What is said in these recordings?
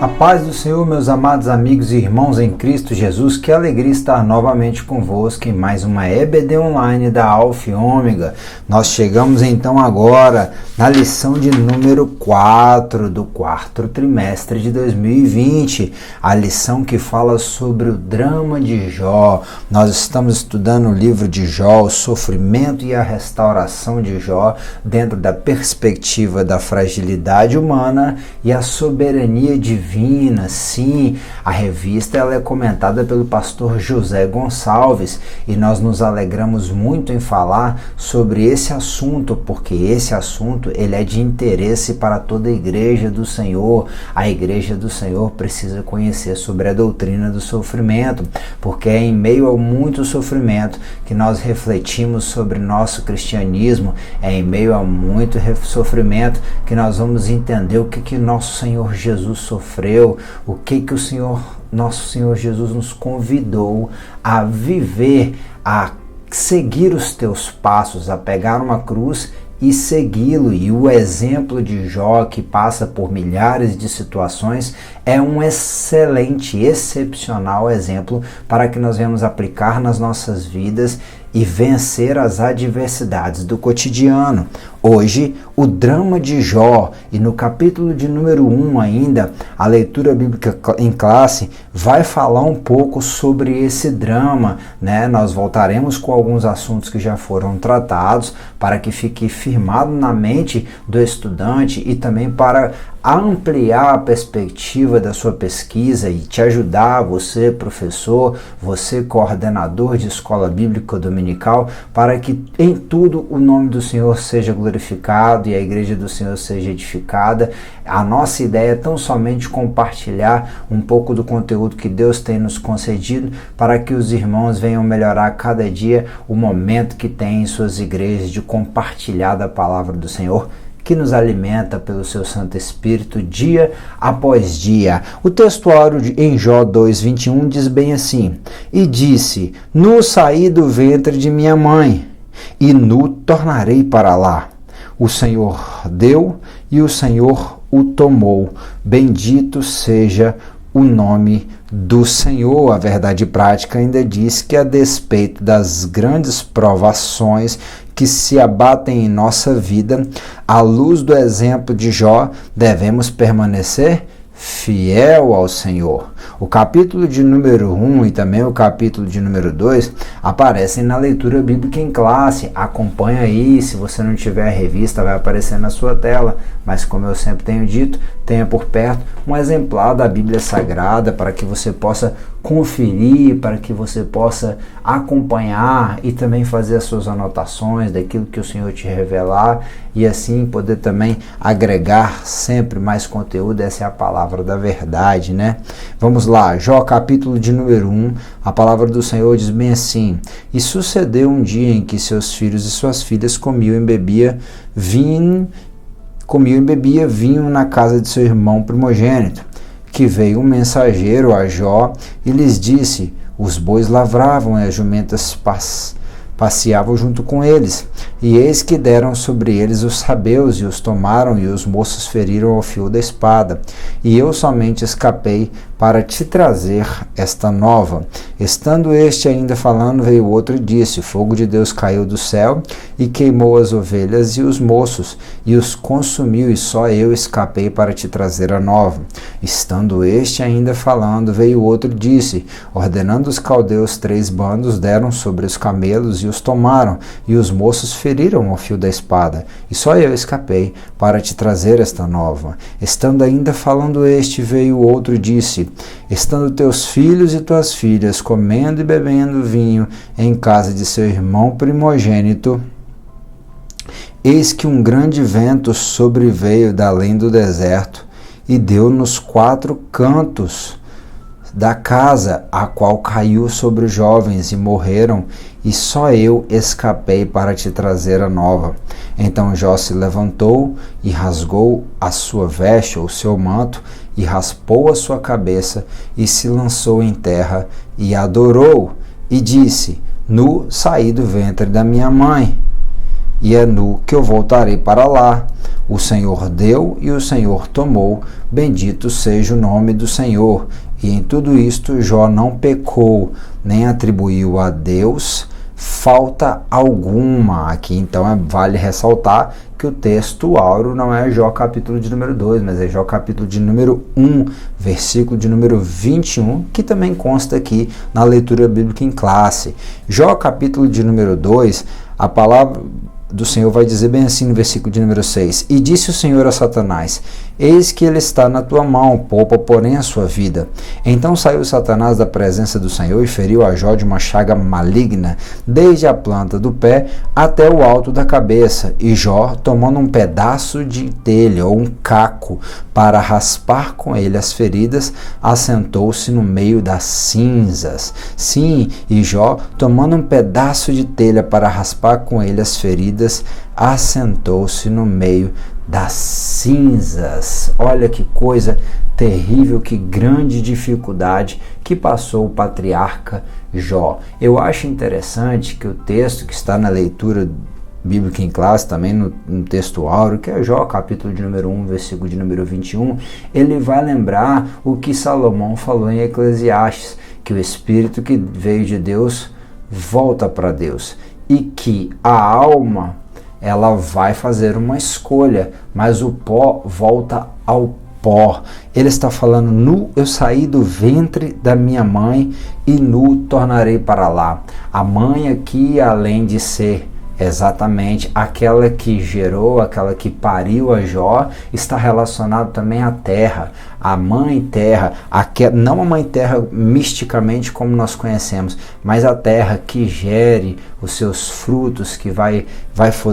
A paz do Senhor, meus amados amigos e irmãos em Cristo Jesus, que alegria estar novamente convosco em mais uma EBD Online da Alfa e Ômega. Nós chegamos então agora na lição de número 4 do quarto trimestre de 2020, a lição que fala sobre o drama de Jó. Nós estamos estudando o livro de Jó, o sofrimento e a restauração de Jó, dentro da perspectiva da fragilidade humana e a soberania divina. Sim, a revista ela é comentada pelo pastor José Gonçalves e nós nos alegramos muito em falar sobre esse assunto, porque esse assunto ele é de interesse para toda a igreja do Senhor. A igreja do Senhor precisa conhecer sobre a doutrina do sofrimento, porque é em meio a muito sofrimento que nós refletimos sobre nosso cristianismo, é em meio a muito sofrimento que nós vamos entender o que nosso Senhor Jesus sofreu, o que o Senhor, nosso Senhor Jesus nos convidou a viver, a seguir os teus passos, a pegar uma cruz e segui-lo. E o exemplo de Jó, que passa por milhares de situações, é um excelente, excepcional exemplo para que nós venhamos aplicar nas nossas vidas e vencer as adversidades do cotidiano. Hoje, o drama de Jó, e no capítulo de número 1 ainda, a leitura bíblica em classe vai falar um pouco sobre esse drama, né? Nós voltaremos com alguns assuntos que já foram tratados para que fique firmado na mente do estudante e também para ampliar a perspectiva da sua pesquisa e te ajudar, você professor, você coordenador de escola bíblica dominical, para que em tudo o nome do Senhor seja glorificado e a igreja do Senhor seja edificada. A nossa ideia é tão somente compartilhar um pouco do conteúdo que Deus tem nos concedido para que os irmãos venham melhorar cada dia o momento que tem em suas igrejas de compartilhar da palavra do Senhor, que nos alimenta pelo seu Santo Espírito dia após dia. O textuário em Jó 2:21 diz bem assim: E disse, nu saí do ventre de minha mãe, e nu tornarei para lá. O Senhor deu e o Senhor o tomou. Bendito seja o nome do Senhor. A verdade prática ainda diz que, a despeito das grandes provações que se abatem em nossa vida, à luz do exemplo de Jó, devemos permanecer fiel ao Senhor. O capítulo de número 1 e também o capítulo de número 2 aparecem na leitura bíblica em classe. Acompanha aí, se você não tiver a revista, vai aparecer na sua tela, mas como eu sempre tenho dito, tenha por perto um exemplar da Bíblia Sagrada para que você possa conferir, para que você possa acompanhar e também fazer as suas anotações daquilo que o Senhor te revelar e assim poder também agregar sempre mais conteúdo. Essa é a palavra da verdade, né? Vamos lá, Jó capítulo de número 1, a palavra do Senhor diz bem assim: E sucedeu um dia em que seus filhos e suas filhas comiam e bebiam vinho na casa de seu irmão primogênito, que veio um mensageiro a Jó e lhes disse: Os bois lavravam e as jumentas passeavam junto com eles, e eis que deram sobre eles os sabeus e os tomaram, e os moços feriram ao fio da espada, e eu somente escapei para te trazer esta nova. Estando este ainda falando, veio outro e disse: Fogo de Deus caiu do céu e queimou as ovelhas e os moços, e os consumiu, e só eu escapei para te trazer a nova. Estando este ainda falando, veio outro e disse: Ordenando os caldeus 3 bandos, deram sobre os camelos e os tomaram, e os moços feriram ao fio da espada, e só eu escapei para te trazer esta nova. Estando ainda falando este, veio outro e disse: Estando teus filhos e tuas filhas comendo e bebendo vinho em casa de seu irmão primogênito, eis que um grande vento sobreveio da além do deserto e deu nos 4 cantos da casa, a qual caiu sobre os jovens e morreram, e só eu escapei para te trazer a nova. Então Jó se levantou e rasgou a sua veste ou seu manto, e raspou a sua cabeça, e se lançou em terra, e adorou, e disse: Nu saí do ventre da minha mãe, e é nu que eu voltarei para lá. O Senhor deu e o Senhor tomou, bendito seja o nome do Senhor. E em tudo isto Jó não pecou, nem atribuiu a Deus falta alguma. Aqui então vale ressaltar que o texto áureo não é Jó capítulo de número 2, mas é Jó capítulo de número 1, versículo de número 21, que também consta aqui na leitura bíblica em classe. Jó capítulo de número 2, a palavra do Senhor vai dizer bem assim no versículo de número 6: E disse o Senhor a Satanás: Eis que ele está na tua mão, poupa porém a sua vida. Então saiu Satanás da presença do Senhor e feriu a Jó de uma chaga maligna, desde a planta do pé até o alto da cabeça. E Jó, tomando um pedaço de telha ou um caco para raspar com ele as feridas, assentou-se no meio das cinzas. Sim, e Jó, tomando um pedaço de telha para raspar com ele as feridas, assentou-se no meio das cinzas. Olha que coisa terrível, que grande dificuldade que passou o patriarca Jó. Eu acho interessante que o texto que está na leitura bíblica em classe, também no texto áureo, que é Jó, capítulo de número 1, versículo de número 21, ele vai lembrar o que Salomão falou em Eclesiastes, que o Espírito que veio de Deus volta para Deus, e que a alma ela vai fazer uma escolha, mas o pó volta ao pó. Ele está falando: nu eu saí do ventre da minha mãe e nu tornarei para lá. A mãe aqui, além de ser exatamente aquela que gerou, aquela que pariu a Jó, está relacionado também à terra, a mãe terra, não a mãe terra misticamente como nós conhecemos, mas a terra que gere os seus frutos, que vai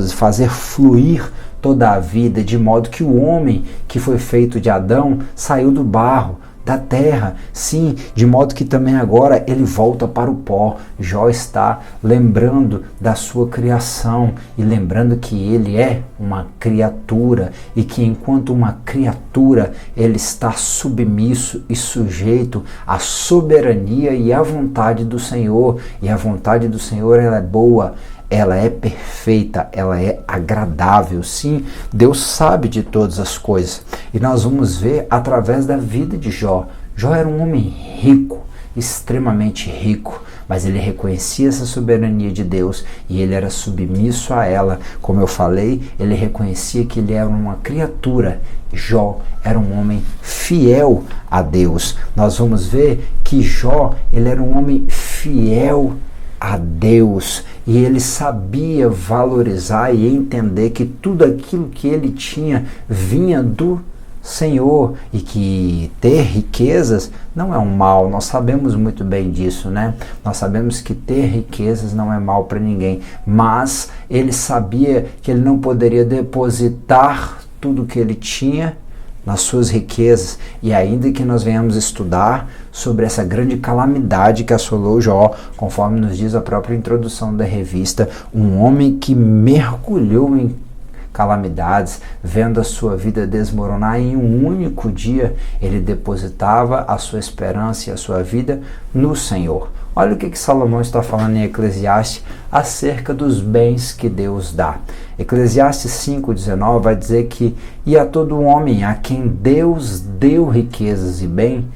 fazer fluir toda a vida, de modo que o homem que foi feito de Adão saiu do barro, da terra, sim, de modo que também agora ele volta para o pó. Jó está lembrando da sua criação e lembrando que ele é uma criatura e que enquanto uma criatura ele está submisso e sujeito à soberania e à vontade do Senhor, e a vontade do Senhor ela é boa, ela é perfeita, ela é agradável. Sim, Deus sabe de todas as coisas. E nós vamos ver através da vida de Jó. Jó era um homem rico, extremamente rico, mas ele reconhecia essa soberania de Deus e ele era submisso a ela. Como eu falei, ele reconhecia que ele era uma criatura. Jó era um homem fiel a Deus. Nós vamos ver que Jó, ele era um homem fiel a Deus, e ele sabia valorizar e entender que tudo aquilo que ele tinha vinha do Senhor, e que ter riquezas não é um mal. Nós sabemos muito bem disso, né? Nós sabemos que ter riquezas não é mal para ninguém, mas ele sabia que ele não poderia depositar tudo que ele tinha nas suas riquezas. E ainda que nós venhamos estudar sobre essa grande calamidade que assolou Jó, conforme nos diz a própria introdução da revista, um homem que mergulhou em calamidades, vendo a sua vida desmoronar em um único dia, ele depositava a sua esperança e a sua vida no Senhor. Olha o que Salomão está falando em Eclesiastes acerca dos bens que Deus dá. Eclesiastes 5,19 vai dizer que: e a todo homem a quem Deus deu riquezas e bem,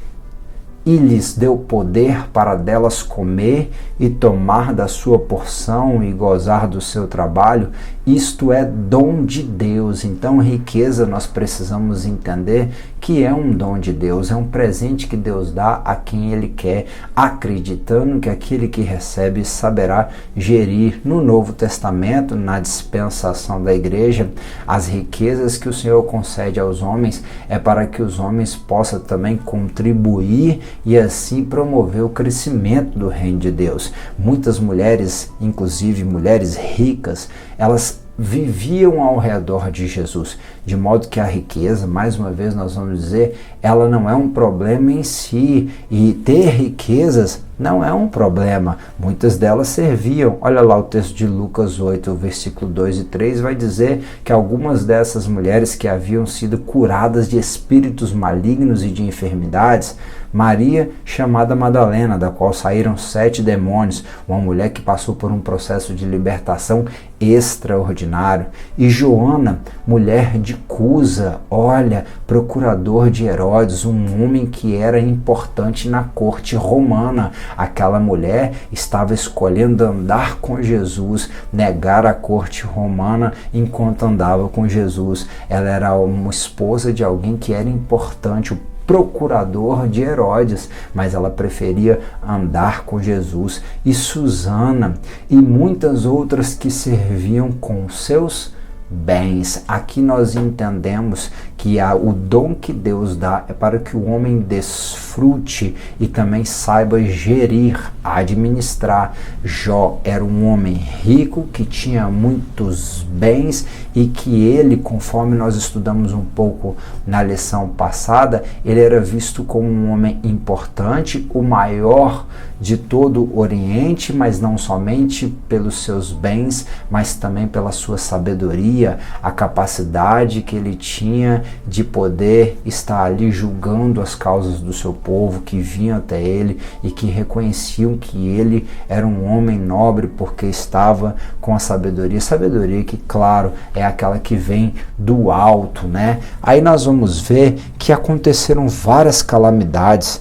e lhes deu poder para delas comer e tomar da sua porção e gozar do seu trabalho, isto é dom de Deus. Então, riqueza, nós precisamos entender que é um dom de Deus, é um presente que Deus dá a quem Ele quer, acreditando que aquele que recebe saberá gerir. No Novo Testamento, na dispensação da igreja, as riquezas que o Senhor concede aos homens é para que os homens possam também contribuir e assim promover o crescimento do reino de Deus. Muitas mulheres, inclusive mulheres ricas, elas viviam ao redor de Jesus, de modo que a riqueza, mais uma vez nós vamos dizer, ela não é um problema em si, e ter riquezas não é um problema. Muitas delas serviam. Olha lá o texto de Lucas 8, versículo 2 e 3, vai dizer que algumas dessas mulheres que haviam sido curadas de espíritos malignos e de enfermidades, Maria, chamada Madalena, da qual saíram 7 demônios, uma mulher que passou por um processo de libertação extraordinário, e Joana, mulher de Cusa, olha, procurador de Herodes, um homem que era importante na corte romana. Aquela mulher estava escolhendo andar com Jesus, negar a corte romana enquanto andava com Jesus. Ela era uma esposa de alguém que era importante, o procurador de Herodes, mas ela preferia andar com Jesus. E Susana e muitas outras que serviam com seus bens. Aqui nós entendemos que o dom que Deus dá é para que o homem desfrute e também saiba gerir, administrar. Jó era um homem rico que tinha muitos bens e que ele, conforme nós estudamos um pouco na lição passada, ele era visto como um homem importante, o maior de todo o Oriente, mas não somente pelos seus bens, mas também pela sua sabedoria, a capacidade que ele tinha de poder estar ali julgando as causas do seu povo que vinham até ele e que reconheciam que ele era um homem nobre porque estava com a sabedoria que, claro, é aquela que vem do alto, né? Aí nós vamos ver que aconteceram várias calamidades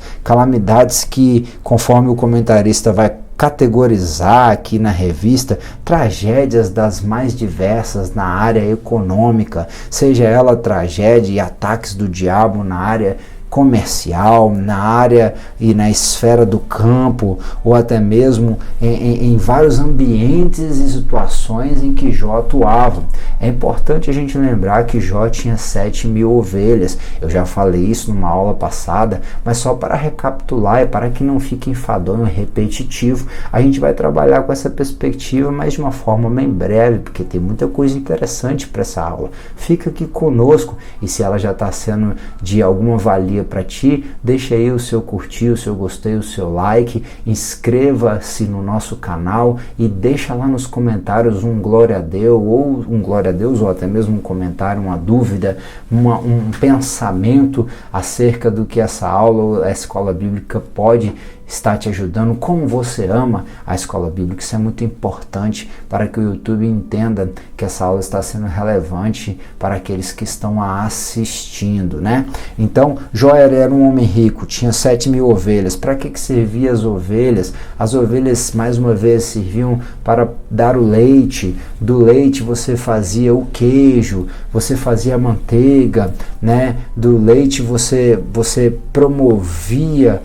que, conforme o comentarista vai categorizar aqui na revista, tragédias das mais diversas na área econômica, seja ela tragédia e ataques do diabo na área comercial, na área e na esfera do campo, ou até mesmo em vários ambientes e situações em que Jó atuava. É importante a gente lembrar que Jó tinha 7.000 ovelhas. Eu já falei isso numa aula passada, mas só para recapitular e para que não fique enfadonho e repetitivo, a gente vai trabalhar com essa perspectiva, mas de uma forma bem breve, porque tem muita coisa interessante para essa aula. Fica aqui conosco, e se ela já está sendo de alguma valia para ti, deixa aí o seu curtir, o seu gostei, o seu like, inscreva-se no nosso canal e deixa lá nos comentários um glória a Deus, ou até mesmo um comentário, uma dúvida, um pensamento acerca do que essa aula, a escola bíblica pode estar te ajudando, como você ama a escola bíblica. Isso é muito importante para que o YouTube entenda que essa aula está sendo relevante para aqueles que estão assistindo, né? Então, Jó era um homem rico, tinha 7.000 ovelhas. Para que servia as ovelhas? As ovelhas, mais uma vez, serviam para dar o leite. Do leite você fazia o queijo, você fazia a manteiga, né? Do leite você promovia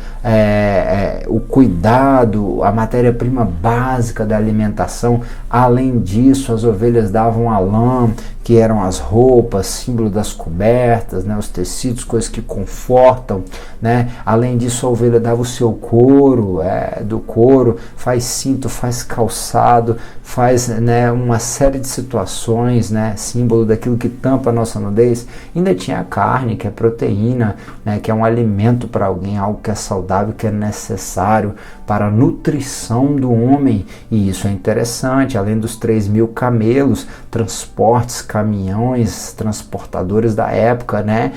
o cuidado, a matéria-prima básica da alimentação. Além disso, as ovelhas davam a lã, que eram as roupas, símbolo das cobertas, né, os tecidos, coisas que confortam, né? Além disso, a ovelha dava o seu couro, do couro faz cinto, faz calçado, faz, né, uma série de situações, né, símbolo daquilo que tampa a nossa nudez. Ainda tinha a carne, que é proteína, né, que é um alimento para alguém, algo que é saudável, que é necessário para a nutrição do homem. E isso é interessante. Além dos 3.000 camelos, transportes, caminhões, transportadores da época, né?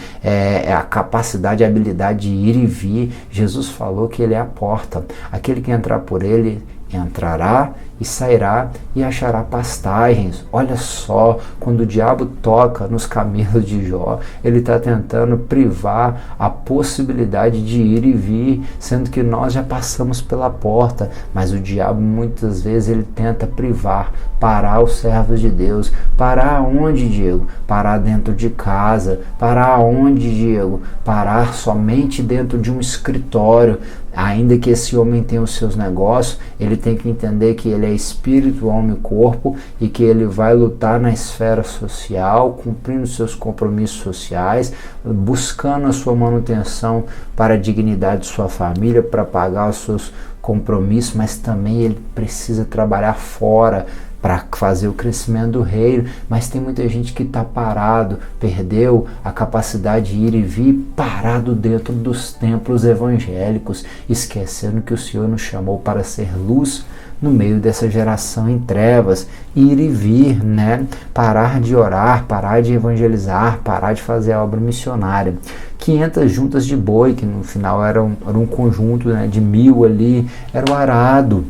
A capacidade e habilidade de ir e vir. Jesus falou que ele é a porta. Aquele que entrar por ele entrará e sairá e achará pastagens. Olha só, quando o diabo toca nos camelos de Jó, ele está tentando privar a possibilidade de ir e vir, sendo que nós já passamos pela porta, mas o diabo muitas vezes ele tenta privar, parar os servos de Deus. Parar onde, Diego? Parar dentro de casa. Parar onde, Diego? Parar somente dentro de um escritório. Ainda que esse homem tenha os seus negócios, ele tem que entender que ele é espírito, alma e corpo, e que ele vai lutar na esfera social, cumprindo seus compromissos sociais, buscando a sua manutenção para a dignidade de sua família, para pagar os seus compromissos, mas também ele precisa trabalhar fora, para fazer o crescimento do reino, mas tem muita gente que está parado, perdeu a capacidade de ir e vir, parado dentro dos templos evangélicos, esquecendo que o Senhor nos chamou para ser luz no meio dessa geração em trevas, ir e vir, né? Parar de orar, parar de evangelizar, parar de fazer a obra missionária. 500 juntas de boi, que no final era um conjunto, né, de 1000 ali, era o arado,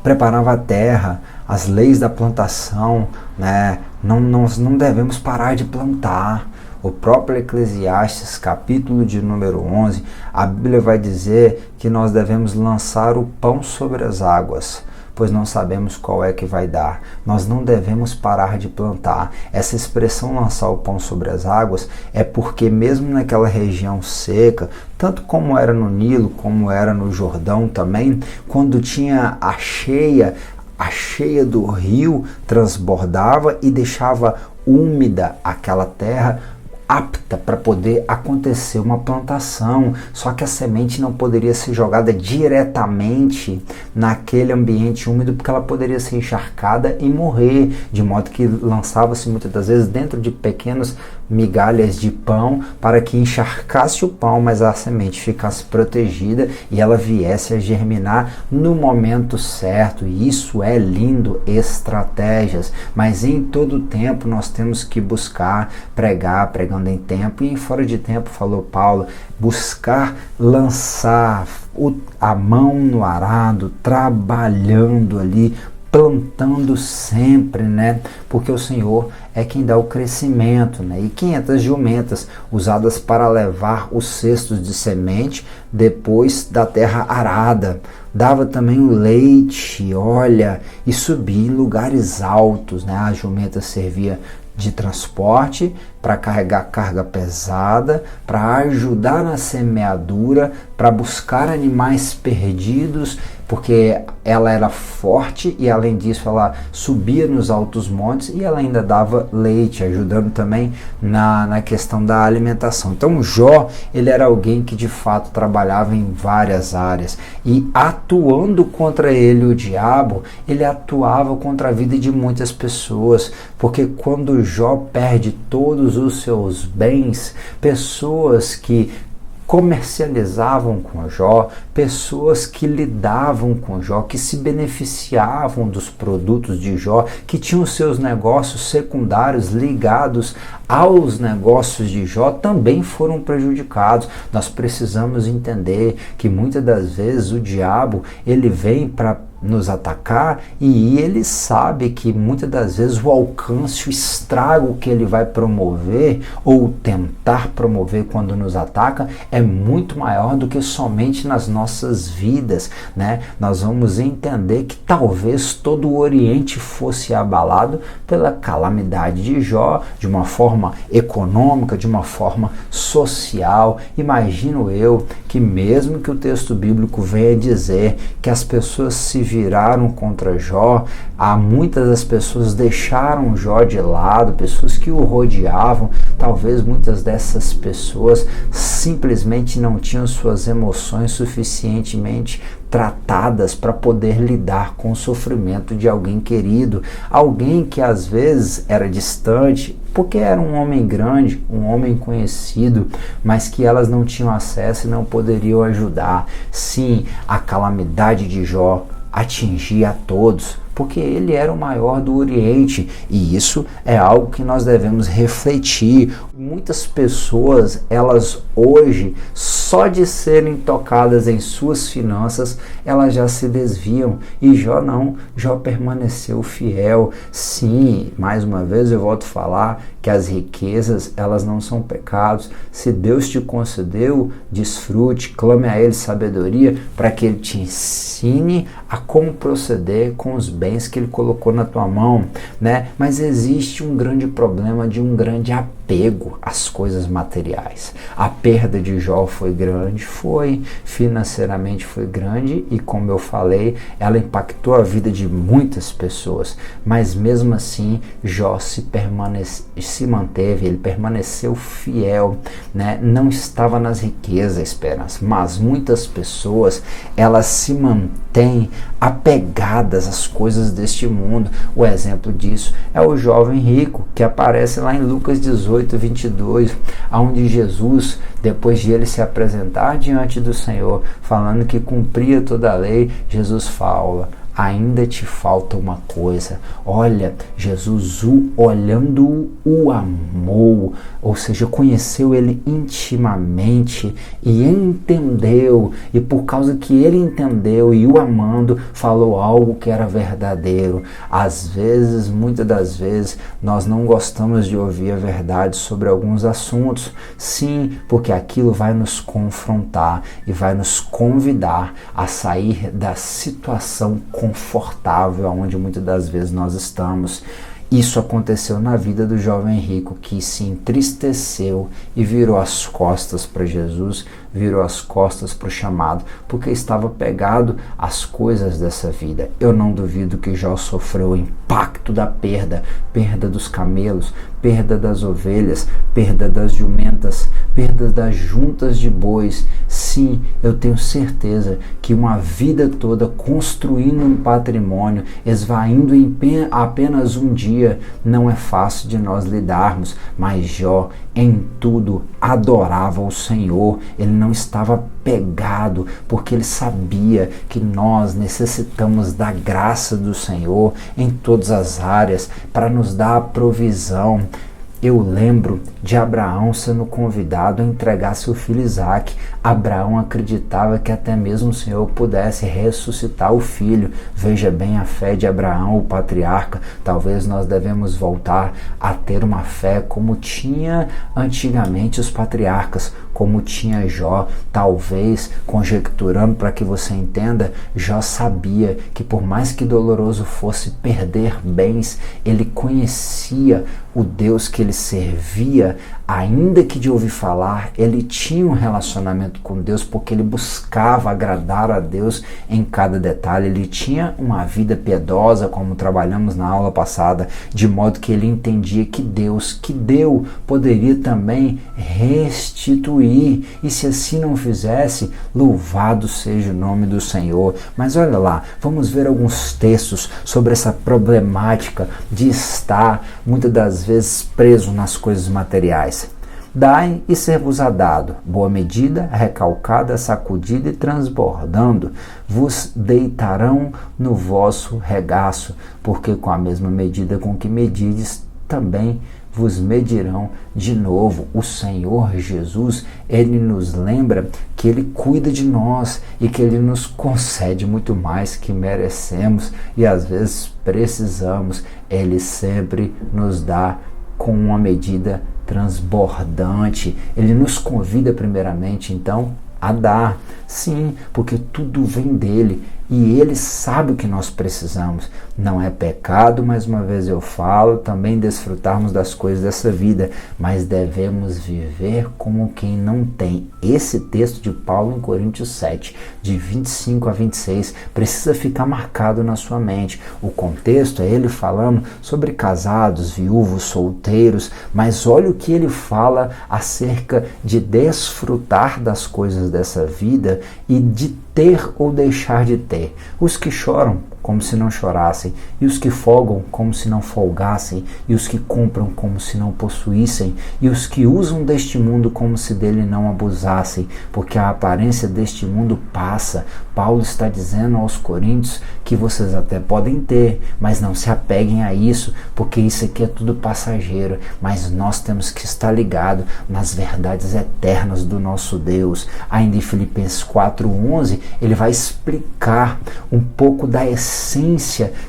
preparava a terra, as leis da plantação, né? Nós não devemos parar de plantar. O próprio Eclesiastes, capítulo de número 11, a Bíblia vai dizer que nós devemos lançar o pão sobre as águas, pois não sabemos qual é que vai dar. Nós não devemos parar de plantar. Essa expressão lançar o pão sobre as águas é porque mesmo naquela região seca, tanto como era no Nilo, como era no Jordão também, quando tinha a cheia do rio transbordava e deixava úmida aquela terra, apta para poder acontecer uma plantação, só que a semente não poderia ser jogada diretamente naquele ambiente úmido, porque ela poderia ser encharcada e morrer, de modo que lançava-se muitas das vezes dentro de pequenas migalhas de pão para que encharcasse o pão, mas a semente ficasse protegida e ela viesse a germinar no momento certo. E isso é lindo, estratégias, mas em todo tempo nós temos que buscar pregando em tempo e em fora de tempo, falou Paulo, buscar lançar a mão no arado, trabalhando ali, plantando sempre, né? Porque o Senhor é quem dá o crescimento, né? E 500 jumentas usadas para levar os cestos de semente depois da terra arada. Dava também o leite, olha, e subia em lugares altos, né? A jumenta servia de transporte para carregar carga pesada, para ajudar na semeadura, para buscar animais perdidos, porque ela era forte e além disso ela subia nos altos montes e ela ainda dava leite, ajudando também na questão da alimentação. Então Jó, ele era alguém que de fato trabalhava em várias áreas e atuando contra ele o diabo, ele atuava contra a vida de muitas pessoas, porque quando Jó perde todos os seus bens, pessoas que comercializavam com Jó, pessoas que lidavam com Jó, que se beneficiavam dos produtos de Jó, que tinham seus negócios secundários ligados aos negócios de Jó, também foram prejudicados. Nós precisamos entender que muitas das vezes o diabo, ele vem para nos atacar e ele sabe que muitas das vezes o alcance, o estrago que ele vai promover ou tentar promover quando nos ataca é muito maior do que somente nas nossas vidas, né? Nós vamos entender que talvez todo o Oriente fosse abalado pela calamidade de Jó, de uma forma econômica, de uma forma social. Imagino eu que mesmo que o texto bíblico venha dizer que as pessoas se viraram contra Jó, muitas das pessoas deixaram Jó de lado, pessoas que o rodeavam, talvez muitas dessas pessoas simplesmente não tinham suas emoções suficientemente tratadas para poder lidar com o sofrimento de alguém querido, alguém que às vezes era distante, porque era um homem grande, um homem conhecido, mas que elas não tinham acesso e não poderiam ajudar. Sim, a calamidade de Jó atingia a todos, porque ele era o maior do Oriente, e isso é algo que nós devemos refletir. Muitas pessoas, elas hoje, só de serem tocadas em suas finanças, elas já se desviam, e Jó não, Jó permaneceu fiel. Sim, mais uma vez eu volto a falar que as riquezas, elas não são pecados. Se Deus te concedeu, desfrute, clame a Ele sabedoria, para que Ele te ensine a como proceder com os bens que Ele colocou na tua mão, né? Mas existe um grande problema de um grande apego apego às coisas materiais. A perda de Jó foi grande, financeiramente foi grande, e como eu falei, ela impactou a vida de muitas pessoas, mas mesmo assim Jó se manteve, ele permaneceu fiel, né? Não estava nas riquezas a esperança, mas muitas pessoas, elas se mantêm apegadas às coisas deste mundo. O exemplo disso é o jovem rico, que aparece lá em Lucas 18, 22, onde Jesus, depois de ele se apresentar diante do Senhor, falando que cumpria toda a lei, Jesus fala: ainda te falta uma coisa. Olha, Jesus olhando o amou, ou seja, conheceu ele intimamente e entendeu, e por causa que ele entendeu e o amando, falou algo que era verdadeiro. Às vezes, muitas das vezes, nós não gostamos de ouvir a verdade sobre alguns assuntos, sim, porque aquilo vai nos confrontar e vai nos convidar a sair da situação confortável onde muitas das vezes nós estamos. Isso aconteceu na vida do jovem rico, que se entristeceu e virou as costas para Jesus, virou as costas para o chamado, porque estava pegado às coisas dessa vida. Eu não duvido que Jó sofreu o impacto da perda dos camelos, perda das ovelhas, perda das jumentas, perda das juntas de bois. Sim, eu tenho certeza que uma vida toda construindo um patrimônio, esvaindo em apenas um dia, não é fácil de nós lidarmos, mas Jó em tudo adorava o Senhor. Ele não estava pegado, porque ele sabia que nós necessitamos da graça do Senhor em todas as áreas para nos dar a provisão. Eu lembro de Abraão sendo convidado a entregar seu filho Isaque. Abraão acreditava que até mesmo o Senhor pudesse ressuscitar o filho. Veja bem a fé de Abraão, o patriarca. Talvez nós devemos voltar a ter uma fé como tinha antigamente os patriarcas, como tinha Jó. Talvez, conjecturando para que você entenda, Jó sabia que por mais que doloroso fosse perder bens, ele conhecia o Deus que ele servia, ainda que de ouvir falar, ele tinha um relacionamento com Deus, porque ele buscava agradar a Deus em cada detalhe. Ele tinha uma vida piedosa, como trabalhamos na aula passada, de modo que ele entendia que Deus que deu poderia também restituir, e se assim não fizesse, louvado seja o nome do Senhor. Mas olha lá, vamos ver alguns textos sobre essa problemática de estar muitas das vezes preso nas coisas materiais. Dai e ser-vos-á dado, boa medida, recalcada, sacudida e transbordando, vos deitarão no vosso regaço, porque com a mesma medida com que medides, também vos medirão de novo. O Senhor Jesus, ele nos lembra que ele cuida de nós e que ele nos concede muito mais que merecemos e às vezes precisamos. Ele sempre nos dá com uma medida transbordante. Ele nos convida primeiramente, então, a dar. Sim, porque tudo vem dele e ele sabe o que nós precisamos. Não é pecado, mais uma vez eu falo, também desfrutarmos das coisas dessa vida, mas devemos viver como quem não tem. Esse texto de Paulo em Coríntios 7, de 25 a 26, precisa ficar marcado na sua mente. O contexto é ele falando sobre casados, viúvos, solteiros, mas olha o que ele fala acerca de desfrutar das coisas dessa vida e de ter ou deixar de ter. Os que choram como se não chorassem, e os que folgam como se não folgassem, e os que compram como se não possuíssem, e os que usam deste mundo como se dele não abusassem, porque a aparência deste mundo passa. Paulo está dizendo aos coríntios que vocês até podem ter, mas não se apeguem a isso, porque isso aqui é tudo passageiro, mas nós temos que estar ligados nas verdades eternas do nosso Deus. Ainda em Filipenses 4:11, ele vai explicar um pouco da essência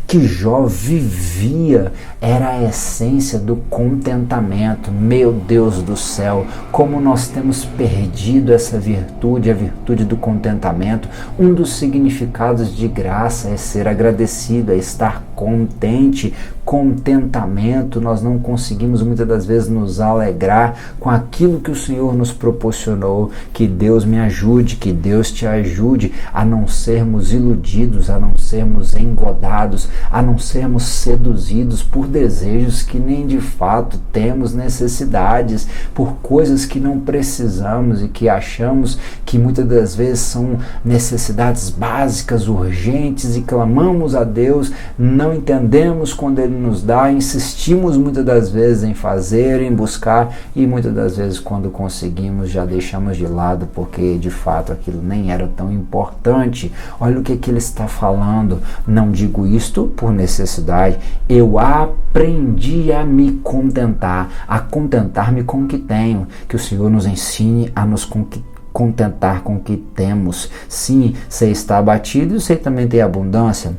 que Jó vivia. Era a essência do contentamento. Meu Deus do céu, como nós temos perdido essa virtude, a virtude do contentamento. Um dos significados de graça é ser agradecido, é estar contente. Contentamento, nós não conseguimos muitas das vezes nos alegrar com aquilo que o Senhor nos proporcionou. Que Deus me ajude, que Deus te ajude a não sermos iludidos, a não sermos engodados, a não sermos seduzidos por desejos que nem de fato temos necessidades, por coisas que não precisamos e que achamos que muitas das vezes são necessidades básicas, urgentes, e clamamos a Deus, não entendemos quando Ele nos dá, insistimos muitas das vezes em fazer, em buscar, e muitas das vezes quando conseguimos já deixamos de lado porque de fato aquilo nem era tão importante. Olha o que ele está falando: não digo isto por necessidade, eu aprendi a me contentar, a contentar-me com o que tenho. Que o Senhor nos ensine a nos contentar com o que temos. Sim, sei estar abatido e sei também ter abundância.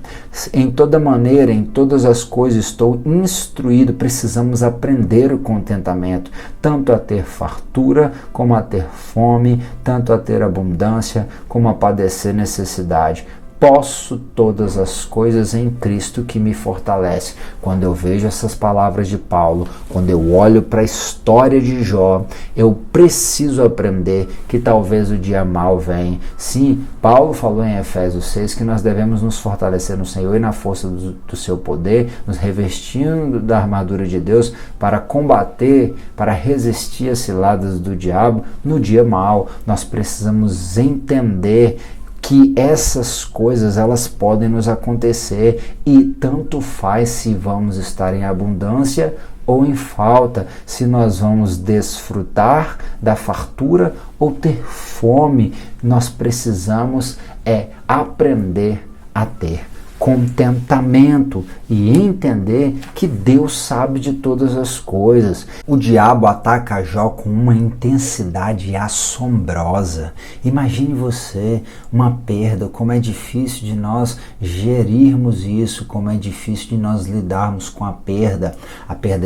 Em toda maneira, em todas as coisas estou instruído. Precisamos aprender o contentamento, tanto a ter fartura como a ter fome, tanto a ter abundância como a padecer necessidade. Posso todas as coisas em Cristo que me fortalece. Quando eu vejo essas palavras de Paulo, quando eu olho para a história de Jó, eu preciso aprender que talvez o dia mal venha. Sim, Paulo falou em Efésios 6 que nós devemos nos fortalecer no Senhor e na força do seu poder, nos revestindo da armadura de Deus para combater, para resistir às ciladas do diabo no dia mal. Nós precisamos entender que essas coisas elas podem nos acontecer e tanto faz se vamos estar em abundância ou em falta, se nós vamos desfrutar da fartura ou ter fome. Nós precisamos aprender a ter contentamento e entender que Deus sabe de todas as coisas. O diabo ataca Jó com uma intensidade assombrosa. Imagine você, uma perda, como é difícil de nós gerirmos isso, como é difícil de nós lidarmos com a perda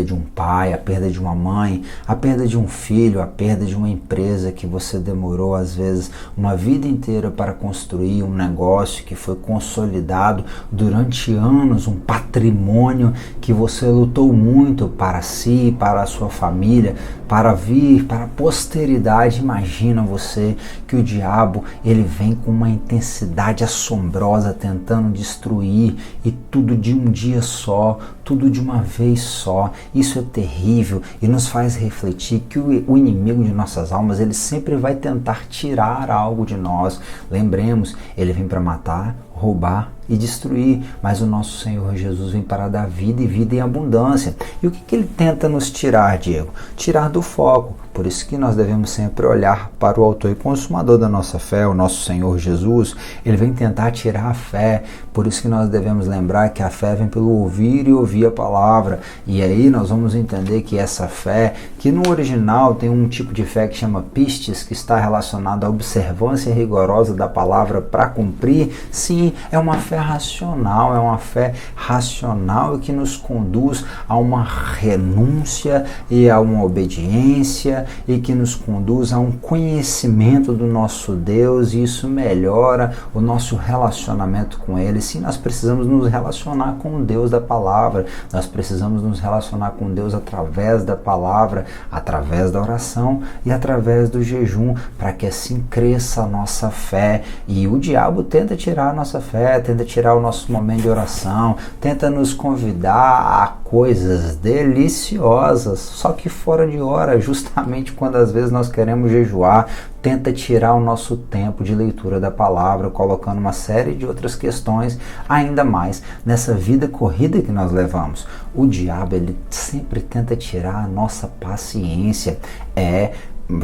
de um pai, a perda de uma mãe, a perda de um filho, a perda de uma empresa que você demorou às vezes uma vida inteira para construir, um negócio que foi consolidado durante anos, um patrimônio que você lutou muito para si, para a sua família, para vir, para a posteridade. Imagina você que o diabo ele vem com uma intensidade assombrosa tentando destruir, e tudo de um dia só, tudo de uma vez só. Isso é terrível e nos faz refletir que o inimigo de nossas almas ele sempre vai tentar tirar algo de nós. Lembremos, ele vem para matar, roubar e destruir, mas o nosso Senhor Jesus vem para dar vida e vida em abundância. E o que ele tenta nos tirar, Diego? Tirar do foco. Por isso que nós devemos sempre olhar para o autor e consumador da nossa fé, o nosso Senhor Jesus. Ele vem tentar tirar a fé. Por isso que nós devemos lembrar que a fé vem pelo ouvir e ouvir a palavra. E aí nós vamos entender que essa fé, que no original tem um tipo de fé que chama pistes, que está relacionado à observância rigorosa da palavra para cumprir, sim, é uma fé racional, é uma fé racional que nos conduz a uma renúncia e a uma obediência, e que nos conduz a um conhecimento do nosso Deus, e isso melhora o nosso relacionamento com Ele. Sim, nós precisamos nos relacionar com o Deus da palavra, nós precisamos nos relacionar com Deus através da palavra, através da oração e através do jejum, para que assim cresça a nossa fé. E o diabo tenta tirar a nossa fé, tenta tirar o nosso momento de oração, tenta nos convidar a coisas deliciosas, só que fora de hora, justamente quando às vezes nós queremos jejuar, tenta tirar o nosso tempo de leitura da palavra, colocando uma série de outras questões, ainda mais nessa vida corrida que nós levamos. O diabo, ele sempre tenta tirar a nossa paciência.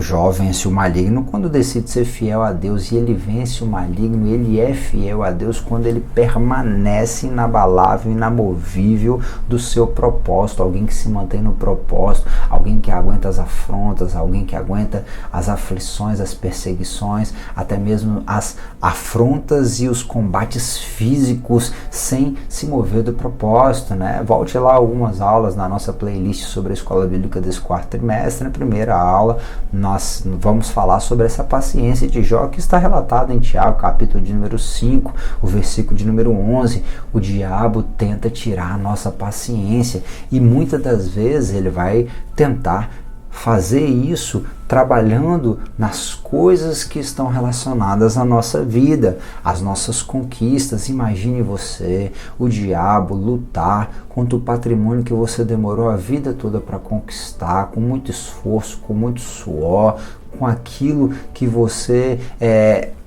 Jó vence o maligno quando decide ser fiel a Deus, e ele vence o maligno, ele é fiel a Deus quando ele permanece inabalável, inamovível do seu propósito. Alguém que se mantém no propósito, alguém que aguenta as afrontas, alguém que aguenta as aflições, as perseguições, até mesmo as afrontas e os combates físicos, sem se mover do propósito, né? Volte lá algumas aulas na nossa playlist sobre a Escola Bíblica desse quarto trimestre. Na primeira aula nós vamos falar sobre essa paciência de Jó, que está relatada em Tiago, capítulo de número 5, o versículo de número 11. O diabo tenta tirar a nossa paciência e muitas das vezes ele vai tentar fazer isso trabalhando nas coisas que estão relacionadas à nossa vida, às nossas conquistas. Imagine você, o diabo, lutar contra o patrimônio que você demorou a vida toda para conquistar, com muito esforço, com muito suor, com aquilo que você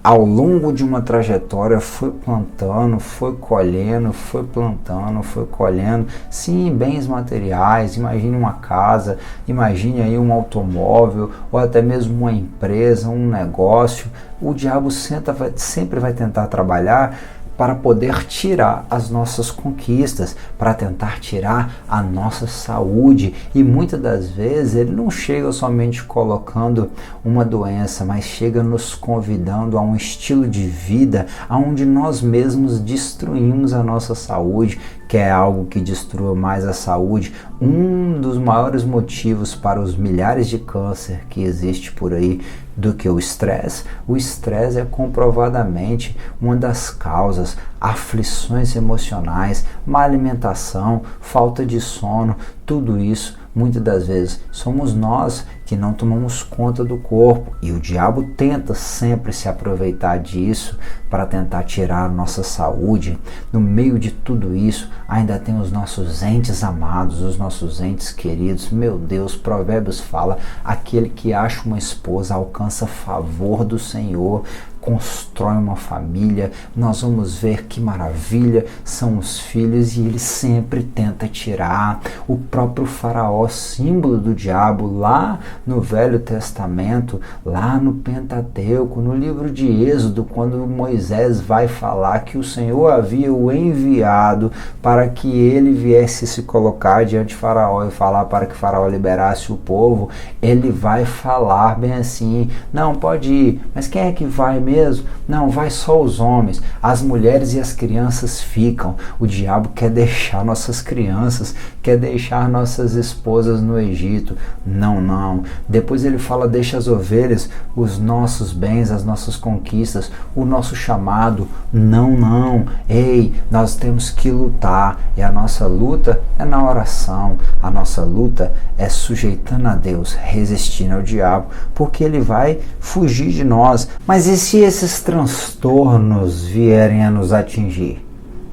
ao longo de uma trajetória foi plantando, foi colhendo, foi plantando, foi colhendo. Sim, bens materiais, imagine uma casa, imagine aí um automóvel, ou até mesmo uma empresa, um negócio. O diabo sempre vai tentar trabalhar para poder tirar as nossas conquistas, para tentar tirar a nossa saúde. E muitas das vezes ele não chega somente colocando uma doença, mas chega nos convidando a um estilo de vida onde nós mesmos destruímos a nossa saúde. Quer algo que destrua mais a saúde? Um dos maiores motivos para os milhares de câncer que existe por aí do que o estresse. O estresse é comprovadamente uma das causas. Aflições emocionais, má alimentação, falta de sono, tudo isso muitas das vezes somos nós que não tomamos conta do corpo, e o diabo tenta sempre se aproveitar disso para tentar tirar a nossa saúde. No meio de tudo isso ainda tem os nossos entes amados, os nossos entes queridos. Meu Deus, Provérbios fala: aquele que acha uma esposa alcança favor do Senhor, constrói uma família. Nós vamos ver que maravilha são os filhos, e ele sempre tenta tirar. O próprio Faraó, símbolo do diabo, lá no Velho Testamento, lá no Pentateuco, no livro de Êxodo, quando Moisés vai falar que o Senhor havia o enviado para que ele viesse se colocar diante de Faraó e falar para que Faraó liberasse o povo, ele vai falar bem assim: não, pode ir, mas quem é que vai mesmo? Não, vai só os homens, as mulheres e as crianças ficam. O diabo quer deixar nossas crianças, quer deixar nossas esposas no Egito. Não, não. Depois ele fala: deixa as ovelhas, os nossos bens, as nossas conquistas, o nosso chamado. Não, não. Ei, nós temos que lutar, e a nossa luta é na oração, a nossa luta é sujeitando a Deus, resistindo ao diabo, porque ele vai fugir de nós. Mas e se esses transtornos vierem a nos atingir?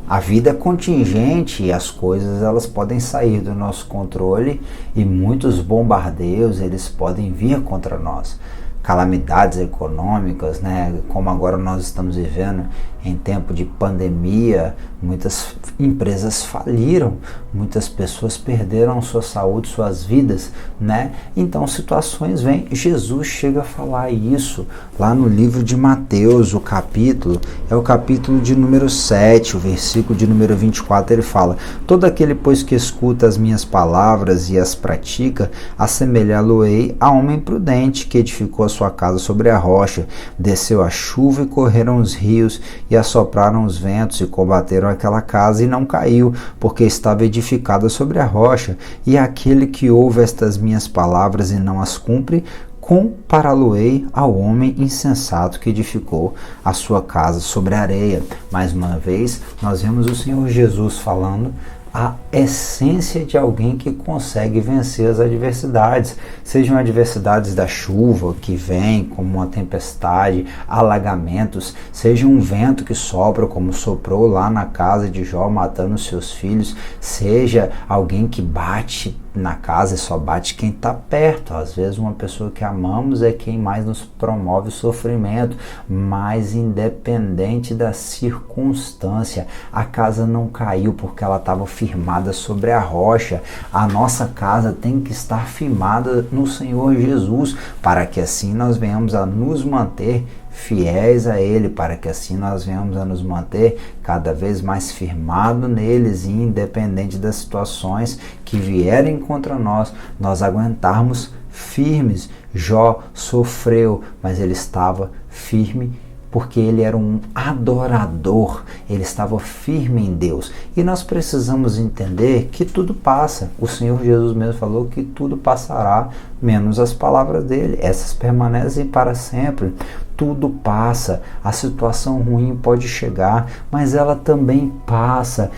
A vida é contingente e as coisas elas podem sair do nosso controle, e muitos bombardeios eles podem vir contra nós. Calamidades econômicas, né? Como agora nós estamos vivendo em tempo de pandemia, muitas empresas faliram, muitas pessoas perderam sua saúde, suas vidas, né? Então situações vêm. Jesus chega a falar isso lá no livro de Mateus, o capítulo de número 7, o versículo de número 24, ele fala: todo aquele, pois, que escuta as minhas palavras e as pratica, assemelhá-lo-ei a homem prudente que edificou a sua casa sobre a rocha. Desceu a chuva e correram os rios, e assopraram os ventos e combateram aquela casa, e não caiu, porque estava edificada sobre a rocha. E aquele que ouve estas minhas palavras e não as cumpre, compará-lo-ei ao homem insensato que edificou a sua casa sobre a areia. Mais uma vez, nós vemos o Senhor Jesus falando a essência de alguém que consegue vencer as adversidades, sejam adversidades da chuva que vem como uma tempestade, alagamentos, seja um vento que sopra como soprou lá na casa de Jó, matando seus filhos, seja alguém que bate na casa e só bate quem está perto. Às vezes uma pessoa que amamos é quem mais nos promove o sofrimento, mas independente da circunstância, a casa não caiu porque ela estava firmada sobre a rocha. A nossa casa tem que estar firmada no Senhor Jesus, para que assim nós venhamos a nos manter fiéis a Ele, para que assim nós venhamos a nos manter cada vez mais firmados neles, e independente das situações que vierem contra nós, nós aguentarmos firmes. Jó sofreu, mas ele estava firme porque ele era um adorador, ele estava firme em Deus. E nós precisamos entender que tudo passa. O Senhor Jesus mesmo falou que tudo passará, menos as palavras dele. Essas permanecem para sempre. Tudo passa, a situação ruim pode chegar, mas ela também passa.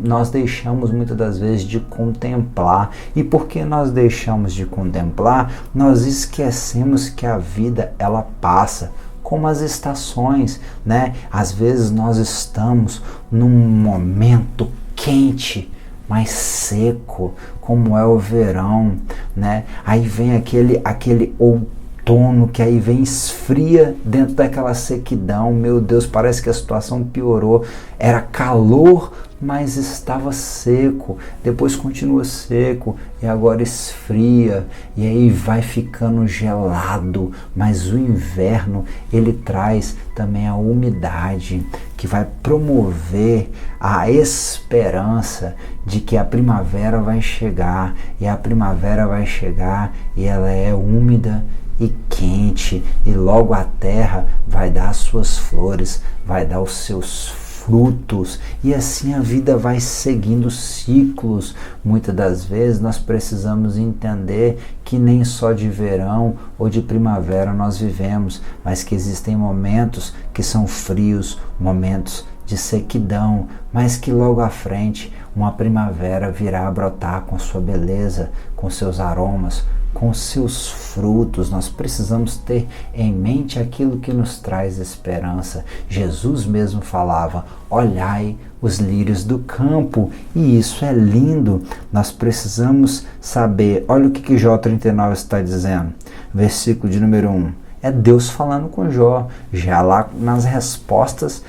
Nós deixamos muitas das vezes de contemplar, e porque nós deixamos de contemplar, nós esquecemos que a vida ela passa, como as estações, né? Às vezes nós estamos num momento quente, mais seco, como é o verão, né? Aí vem aquele outono, que aí vem esfria dentro daquela sequidão. Meu Deus, parece que a situação piorou. Era calor, mas estava seco, depois continua seco e agora esfria, e aí vai ficando gelado. Mas o inverno, ele traz também a umidade, que vai promover a esperança de que a primavera vai chegar, e a primavera vai chegar e ela é úmida e quente, e logo a terra vai dar as suas flores, vai dar os seus frutos, e assim a vida vai seguindo ciclos. Muitas das vezes nós precisamos entender que nem só de verão ou de primavera nós vivemos, mas que existem momentos que são frios, momentos de sequidão, mas que logo à frente uma primavera virá a brotar com sua beleza, com seus aromas, com seus frutos. Nós precisamos ter em mente aquilo que nos traz esperança. Jesus mesmo falava: olhai os lírios do campo, e isso é lindo. Nós precisamos saber, olha o que Jó 39 está dizendo, versículo de número 1, é Deus falando com Jó, já lá nas respostas,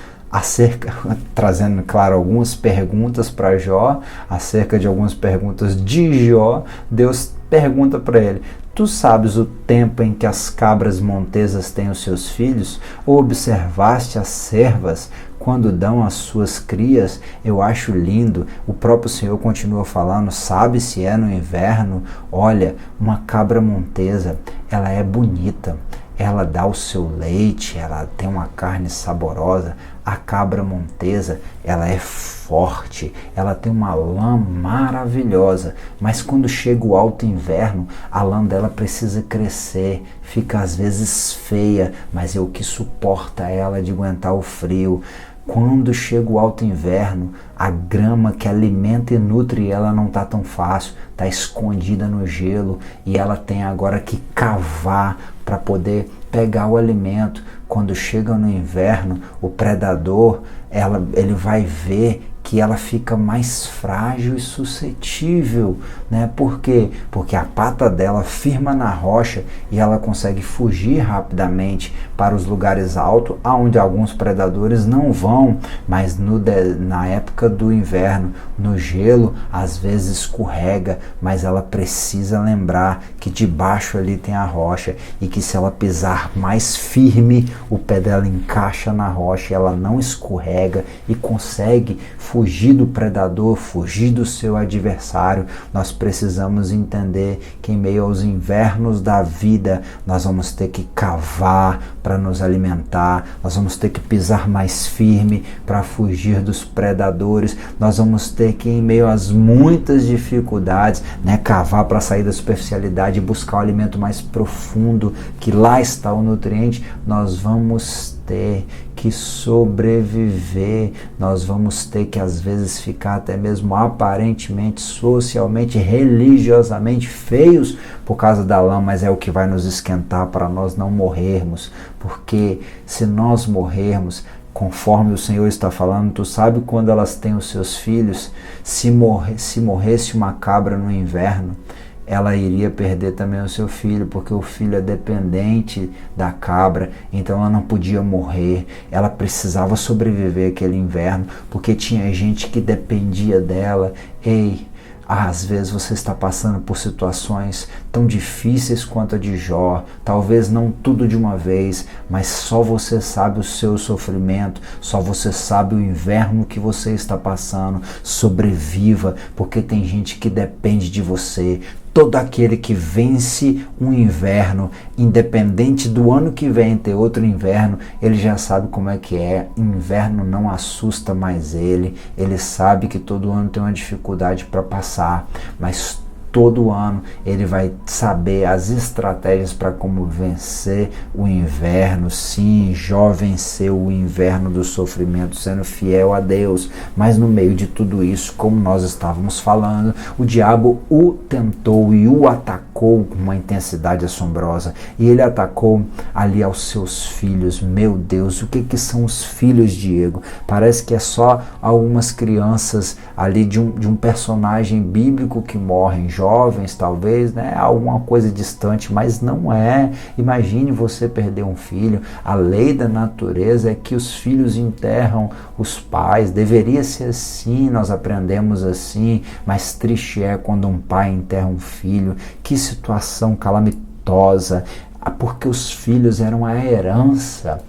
trazendo, claro, algumas perguntas para Jó, acerca de algumas perguntas de Jó. Deus pergunta para ele: tu sabes o tempo em que as cabras montesas têm os seus filhos? Ou observaste as cervas quando dão as suas crias? Eu acho lindo. O próprio Senhor continua falando: sabe se é no inverno? Olha, uma cabra montesa, ela é bonita, ela dá o seu leite, ela tem uma carne saborosa. A cabra montesa, ela é forte, ela tem uma lã maravilhosa, mas quando chega o alto inverno, a lã dela precisa crescer, fica às vezes feia, mas é o que suporta ela de aguentar o frio. Quando chega o alto inverno, a grama que alimenta e nutre ela não está tão fácil, está escondida no gelo, e ela tem agora que cavar para poder pegar o alimento. Quando chega no inverno, o predador, ele vai ver que ela fica mais frágil e suscetível, né? Por quê? Porque a pata dela firma na rocha e ela consegue fugir rapidamente para os lugares altos, aonde alguns predadores não vão, mas na época do inverno, no gelo, às vezes escorrega, mas ela precisa lembrar que debaixo ali tem a rocha, e que se ela pisar mais firme, o pé dela encaixa na rocha e ela não escorrega e consegue fugir do predador, fugir do seu adversário. Nós precisamos entender que em meio aos invernos da vida, nós vamos ter que cavar para nos alimentar, nós vamos ter que pisar mais firme para fugir dos predadores, nós vamos ter que, em meio às muitas dificuldades, né, cavar para sair da superficialidade e buscar o alimento mais profundo, que lá está o nutriente. Nós vamos ter que sobreviver, nós vamos ter que às vezes ficar até mesmo aparentemente, socialmente, religiosamente feios por causa da lã, mas é o que vai nos esquentar para nós não morrermos, porque se nós morrermos, conforme o Senhor está falando, tu sabe quando elas têm os seus filhos, se morresse uma cabra no inverno, ela iria perder também o seu filho, porque o filho é dependente da cabra, então ela não podia morrer, ela precisava sobreviver aquele inverno, porque tinha gente que dependia dela. Ei, às vezes você está passando por situações tão difíceis quanto a de Jó, talvez não tudo de uma vez, mas só você sabe o seu sofrimento, só você sabe o inverno que você está passando. Sobreviva, porque tem gente que depende de você. Todo aquele que vence um inverno, independente do ano que vem ter outro inverno, ele já sabe como é que é. Inverno não assusta mais ele sabe que todo ano tem uma dificuldade para passar, mas todo ano ele vai saber as estratégias para como vencer o inverno. Sim, Jó venceu o inverno do sofrimento sendo fiel a Deus, mas no meio de tudo isso, como nós estávamos falando, o diabo o tentou e o atacou com uma intensidade assombrosa, e ele atacou ali aos seus filhos. Meu Deus, o que são os filhos, Diego? Parece que é só algumas crianças ali de um personagem bíblico que morrem, jovens talvez, né? Alguma coisa distante, mas não é. Imagine você perder um filho. A lei da natureza é que os filhos enterram os pais, deveria ser assim, nós aprendemos assim, mas triste é quando um pai enterra um filho. Que situação calamitosa, porque os filhos eram a herança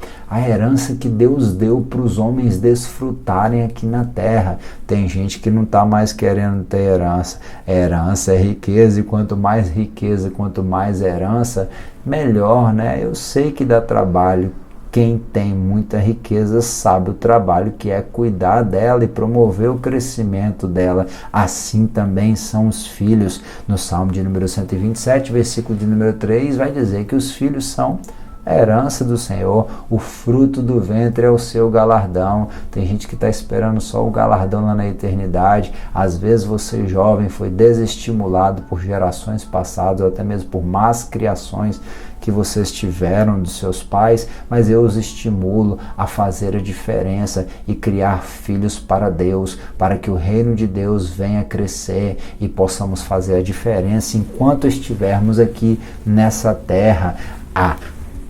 que Deus deu para os homens desfrutarem aqui na terra. Tem gente que não está mais querendo ter herança. Herança é riqueza, e quanto mais riqueza, quanto mais herança, melhor, né? Eu sei que dá trabalho. Quem tem muita riqueza sabe o trabalho que é cuidar dela e promover o crescimento dela. Assim também são os filhos. No Salmo de número 127, versículo de número 3, vai dizer que os filhos são a herança do Senhor, o fruto do ventre é o seu galardão. Tem gente que está esperando só o galardão lá na eternidade. Às vezes você, jovem, foi desestimulado por gerações passadas, ou até mesmo por más criações que vocês tiveram dos seus pais, mas eu os estimulo a fazer a diferença e criar filhos para Deus, para que o reino de Deus venha crescer e possamos fazer a diferença enquanto estivermos aqui nessa terra. A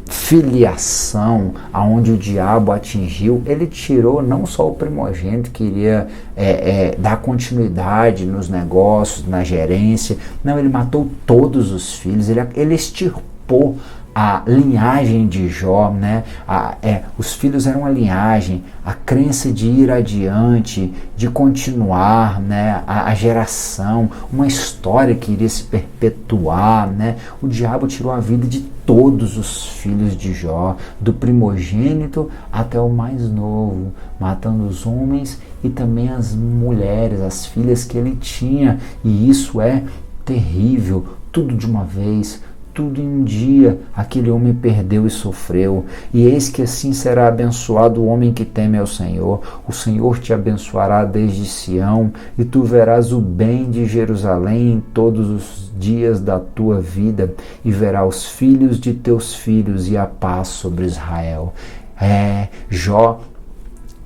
filiação aonde o diabo atingiu, ele tirou não só o primogênito que iria dar continuidade nos negócios, na gerência, não, ele matou todos os filhos, ele extirpou a linhagem de Jó, né? Os filhos eram a linhagem, a crença de ir adiante, de continuar, né? A geração, uma história que iria se perpetuar, né? O diabo tirou a vida de todos os filhos de Jó, do primogênito até o mais novo, matando os homens e também as mulheres, as filhas que ele tinha, e isso é terrível, tudo de uma vez, tudo em um dia. Aquele homem perdeu e sofreu, e eis que assim será abençoado o homem que teme ao Senhor. O Senhor te abençoará desde Sião, e tu verás o bem de Jerusalém em todos os dias da tua vida, e verás os filhos de teus filhos e a paz sobre Israel. Jó,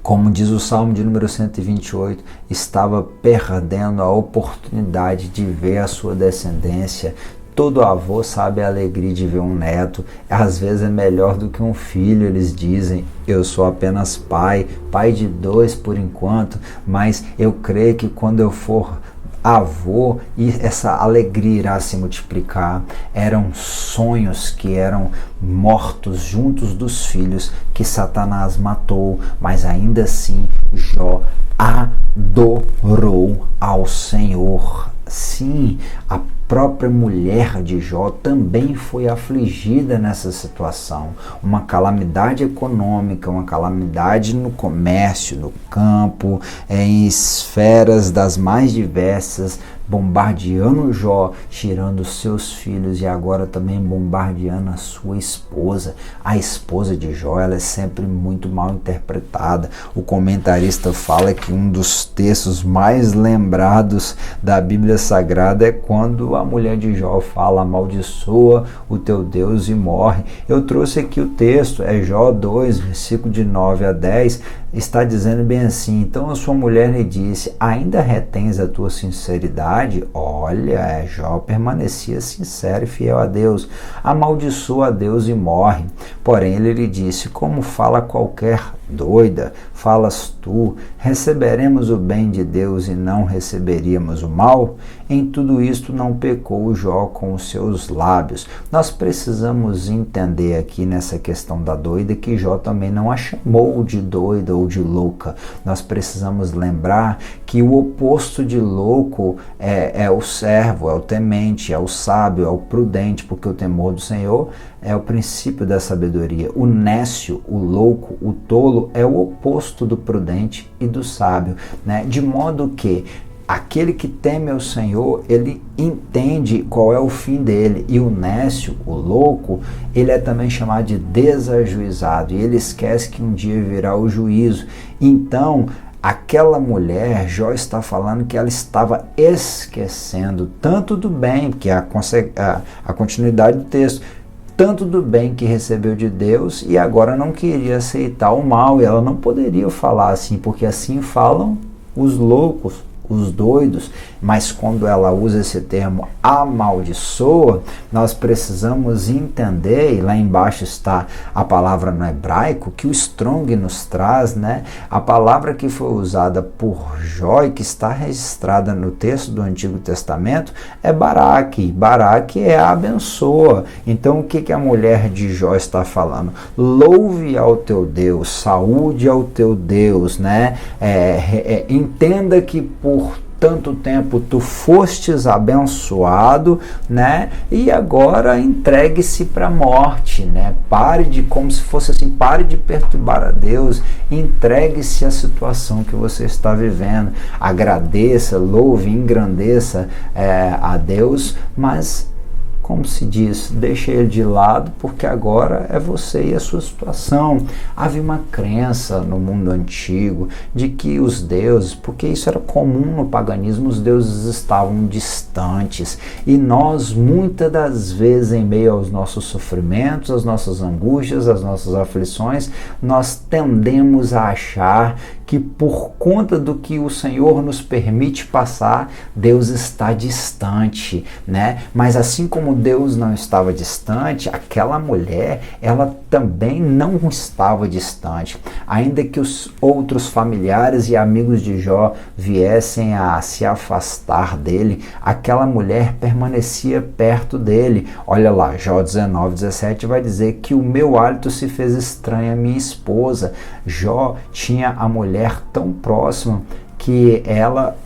como diz o Salmo de número 128, estava perdendo a oportunidade de ver a sua descendência. Todo avô sabe a alegria de ver um neto, às vezes é melhor do que um filho, eles dizem. Eu sou apenas pai de 2 por enquanto, mas eu creio que quando eu for avô, e essa alegria irá se multiplicar. Eram sonhos que eram mortos juntos dos filhos que Satanás matou, mas ainda assim Jó adorou ao Senhor. Sim, a própria mulher de Jó também foi afligida nessa situação. Uma calamidade econômica, uma calamidade no comércio, no campo, em esferas das mais diversas, bombardeando Jó, tirando seus filhos e agora também bombardeando a sua esposa. A esposa de Jó, ela é sempre muito mal interpretada. O comentarista fala que um dos textos mais lembrados da Bíblia Sagrada é quando a mulher de Jó fala: amaldiçoa o teu Deus e morre. Eu trouxe aqui o texto, é Jó 2, versículo de 9 a 10, está dizendo bem assim: então a sua mulher lhe disse, ainda retens a tua sinceridade? Olha, Jó permanecia sincero e fiel a Deus. Amaldiçoa a Deus e morre. Porém ele lhe disse, como fala qualquer doida, falas tu, receberemos o bem de Deus e não receberíamos o mal? Em tudo isto não pecou Jó com os seus lábios. Nós precisamos entender aqui nessa questão da doida que Jó também não a chamou de doida ou de louca. Nós precisamos lembrar que o oposto de louco é o servo, é o temente, é o sábio, é o prudente, porque o temor do Senhor é o princípio da sabedoria. O nécio, o louco, o tolo é o oposto do prudente e do sábio, né? De modo que aquele que teme ao Senhor, ele entende qual é o fim dele. E o nécio, o louco, ele é também chamado de desajuizado. E ele esquece que um dia virá o juízo. Então, aquela mulher, Jó está falando que ela estava esquecendo tanto do bem, que é a continuidade do texto, tanto do bem que recebeu de Deus e agora não queria aceitar o mal. E ela não poderia falar assim, porque assim falam os loucos, os doidos, mas quando ela usa esse termo amaldiçoa, nós precisamos entender, e lá embaixo está a palavra no hebraico, que o Strong nos traz, né? A palavra que foi usada por Jó e que está registrada no texto do Antigo Testamento é Baraque. Baraque é abençoa. Então o que a mulher de Jó está falando? Louve ao teu Deus, saúde ao teu Deus, né? Entenda que por tanto tempo tu fostes abençoado, né? E agora entregue-se para a morte, né? Pare de, como se fosse assim, pare de perturbar a Deus, entregue-se à situação que você está vivendo, agradeça, louve, engrandeça a Deus, mas como se diz, deixa ele de lado, porque agora é você e a sua situação. Havia uma crença no mundo antigo de que os deuses, porque isso era comum no paganismo, os deuses estavam distantes. E nós, muitas das vezes, em meio aos nossos sofrimentos, às nossas angústias, às nossas aflições, nós tendemos a achar que por conta do que o Senhor nos permite passar, Deus está distante, né? Mas assim como Deus não estava distante, aquela mulher, ela também não estava distante. Ainda que os outros familiares e amigos de Jó viessem a se afastar dele, aquela mulher permanecia perto dele. Olha lá, Jó 19:17 vai dizer que o meu hálito se fez estranho à minha esposa. Jó tinha a mulher tão próxima que ela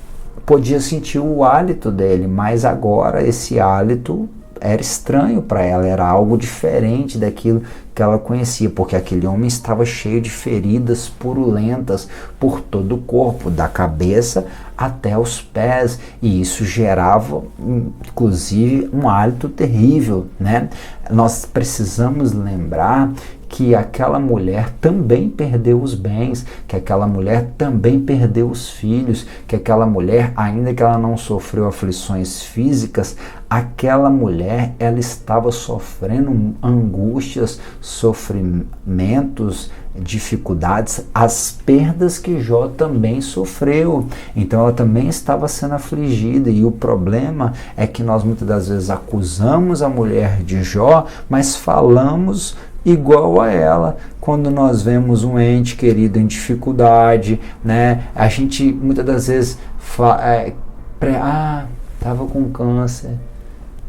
podia sentir o hálito dele, mas agora esse hálito era estranho para ela, era algo diferente daquilo que ela conhecia, porque aquele homem estava cheio de feridas purulentas por todo o corpo, da cabeça até os pés, e isso gerava, inclusive, um hálito terrível, né? Nós precisamos lembrar que aquela mulher também perdeu os bens, que aquela mulher também perdeu os filhos, que aquela mulher, ainda que ela não sofreu aflições físicas, aquela mulher, ela estava sofrendo angústias, sofrimentos, dificuldades, as perdas que Jó também sofreu. Então ela também estava sendo afligida, e o problema é que nós muitas das vezes acusamos a mulher de Jó, mas falamos igual a ela quando nós vemos um ente querido em dificuldade, né? A gente muitas das vezes estava com câncer,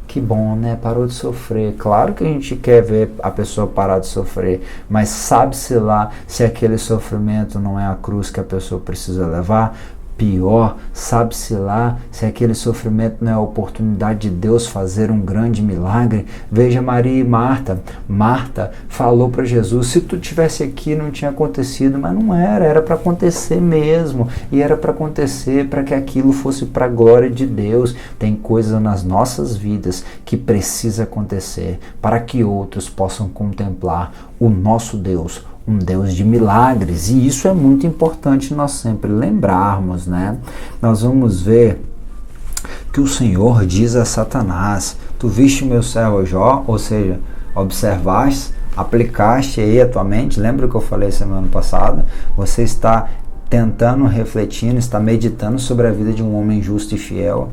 que bom, né? Parou de sofrer. Claro que a gente quer ver a pessoa parar de sofrer, mas sabe-se lá se aquele sofrimento não é a cruz que a pessoa precisa levar? Pior, sabe-se lá se aquele sofrimento não é a oportunidade de Deus fazer um grande milagre. Veja Maria e Marta. Marta falou para Jesus, se tu tivesse aqui não tinha acontecido, mas não era para acontecer mesmo, e era para acontecer para que aquilo fosse para a glória de Deus. Tem coisas nas nossas vidas que precisa acontecer para que outros possam contemplar o nosso Deus, um Deus de milagres, e isso é muito importante nós sempre lembrarmos, né? Nós vamos ver que o Senhor diz a Satanás, tu viste o meu servo Jó, ou seja, observaste, aplicaste aí a tua mente, lembra que eu falei semana passada? Você está tentando, refletindo, está meditando sobre a vida de um homem justo e fiel,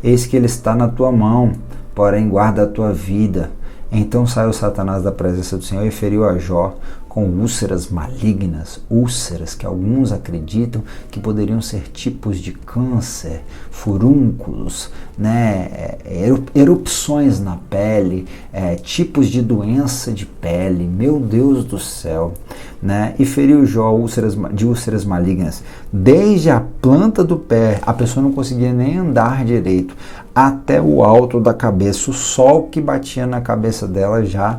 eis que ele está na tua mão, porém guarda a tua vida. Então saiu Satanás da presença do Senhor e feriu a Jó com úlceras malignas, úlceras que alguns acreditam que poderiam ser tipos de câncer, furúnculos, né, erupções na pele, tipos de doença de pele, meu Deus do céu, né, e feriu Jó de úlceras malignas, desde a planta do pé, a pessoa não conseguia nem andar direito, até o alto da cabeça, o sol que batia na cabeça dela já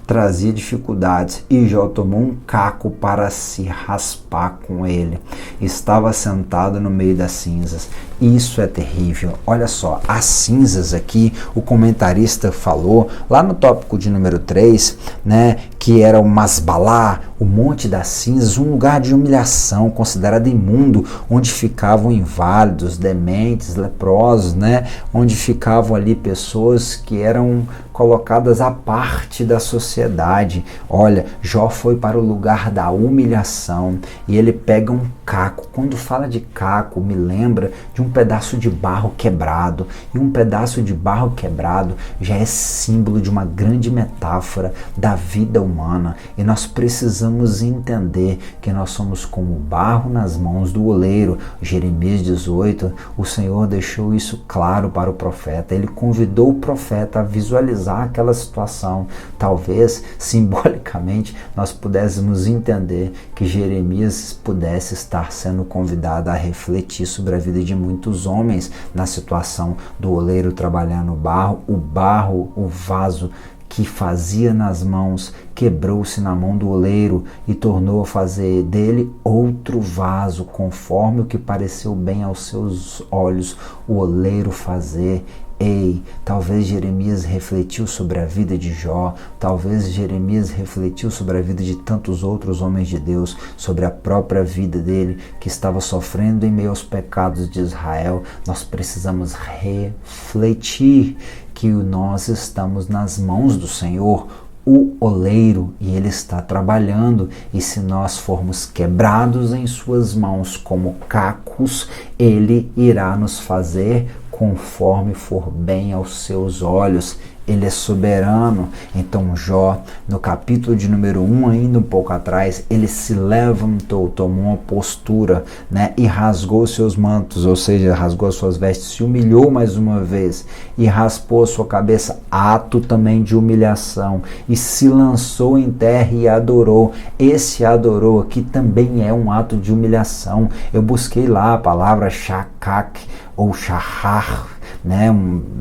trazia dificuldades, e Jó tomou um caco para se raspar com ele. Estava sentado no meio das cinzas. Isso é terrível. Olha só, as cinzas aqui, o comentarista falou, lá no tópico de número 3, né, que era o Masbalá, o Monte das Cinzas, um lugar de humilhação, considerado imundo, onde ficavam inválidos, dementes, leprosos, né, onde ficavam ali pessoas que eram colocadas à parte da sociedade. Olha, Jó foi para o lugar da humilhação e ele pega um caco. Quando fala de caco, me lembra de um pedaço de barro quebrado, e um pedaço de barro quebrado já é símbolo de uma grande metáfora da vida humana, e nós precisamos entender que nós somos como barro nas mãos do oleiro. Jeremias 18, o Senhor deixou isso claro para o profeta. Ele convidou o profeta a visualizar aquela situação. Talvez, simbolicamente, nós pudéssemos entender que Jeremias pudesse estar sendo convidado a refletir sobre a vida de muitos homens na situação do oleiro trabalhando o barro, o vaso que fazia nas mãos, quebrou-se na mão do oleiro e tornou a fazer dele outro vaso, conforme o que pareceu bem aos seus olhos o oleiro fazer. Ei, talvez Jeremias refletiu sobre a vida de Jó, talvez Jeremias refletiu sobre a vida de tantos outros homens de Deus, sobre a própria vida dele, que estava sofrendo em meio aos pecados de Israel. Nós precisamos refletir que nós estamos nas mãos do Senhor, o oleiro, e ele está trabalhando, e se nós formos quebrados em suas mãos como cacos, ele irá nos fazer conforme for bem aos seus olhos. Ele é soberano. Então Jó, no capítulo de número 1, ainda um pouco atrás, ele se levantou, tomou uma postura, né, e rasgou seus mantos, ou seja, rasgou as suas vestes, se humilhou mais uma vez e raspou a sua cabeça, ato também de humilhação, e se lançou em terra e adorou. Esse adorou aqui também é um ato de humilhação. Eu busquei lá a palavra shakak ou shahar, né?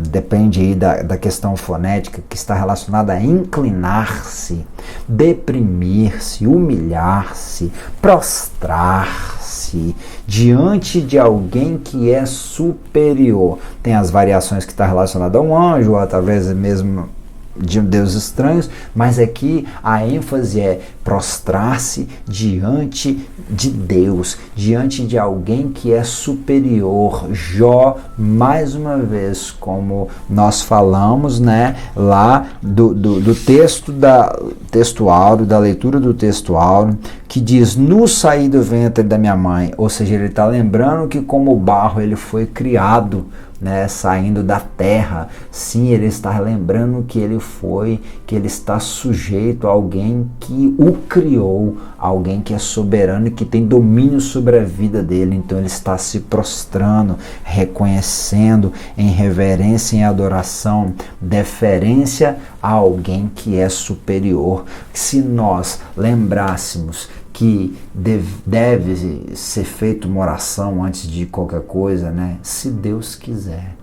Depende aí da questão fonética, que está relacionada a inclinar-se, deprimir-se, humilhar-se, prostrar-se diante de alguém que é superior. Tem as variações que está relacionada a um anjo, ou através mesmo de deuses estranhos, mas aqui a ênfase é prostrar-se diante de Deus, diante de alguém que é superior. Jó, mais uma vez, como nós falamos, né, lá do texto áureo, da leitura do texto áureo, que diz: no saí do ventre da minha mãe, ou seja, ele está lembrando que como barro ele foi criado, né, saindo da terra. Sim, ele está lembrando que ele está sujeito a alguém que o criou, alguém que é soberano e que tem domínio sobre a vida dele. Então ele está se prostrando, reconhecendo em reverência e adoração, deferência a alguém que é superior. Se nós lembrássemos que deve ser feita uma oração antes de qualquer coisa, né? Se Deus quiser,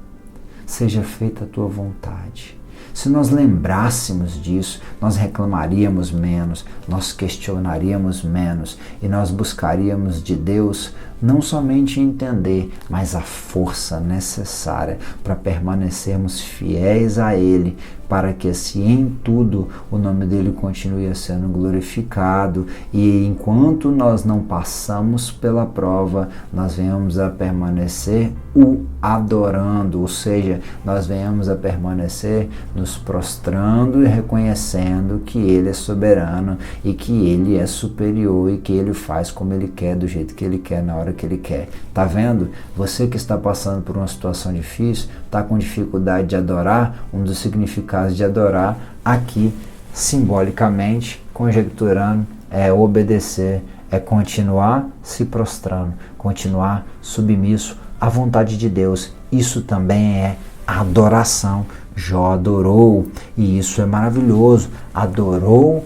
seja feita a tua vontade. Se nós lembrássemos disso, nós reclamaríamos menos, nós questionaríamos menos e nós buscaríamos de Deus não somente entender, mas a força necessária para permanecermos fiéis a Ele, para que assim em tudo o nome dele continue sendo glorificado, e enquanto nós não passamos pela prova, nós venhamos a permanecer o adorando, ou seja, nós venhamos a permanecer nos prostrando e reconhecendo que Ele é soberano e que Ele é superior e que Ele faz como Ele quer, do jeito que Ele quer, na hora maneira que Ele quer. Tá vendo? Você que está passando por uma situação difícil, está com dificuldade de adorar, um dos significados de adorar aqui, simbolicamente, conjecturando, é obedecer, é continuar se prostrando, continuar submisso à vontade de Deus. Isso também é adoração. Jó adorou, e isso é maravilhoso. Adorou,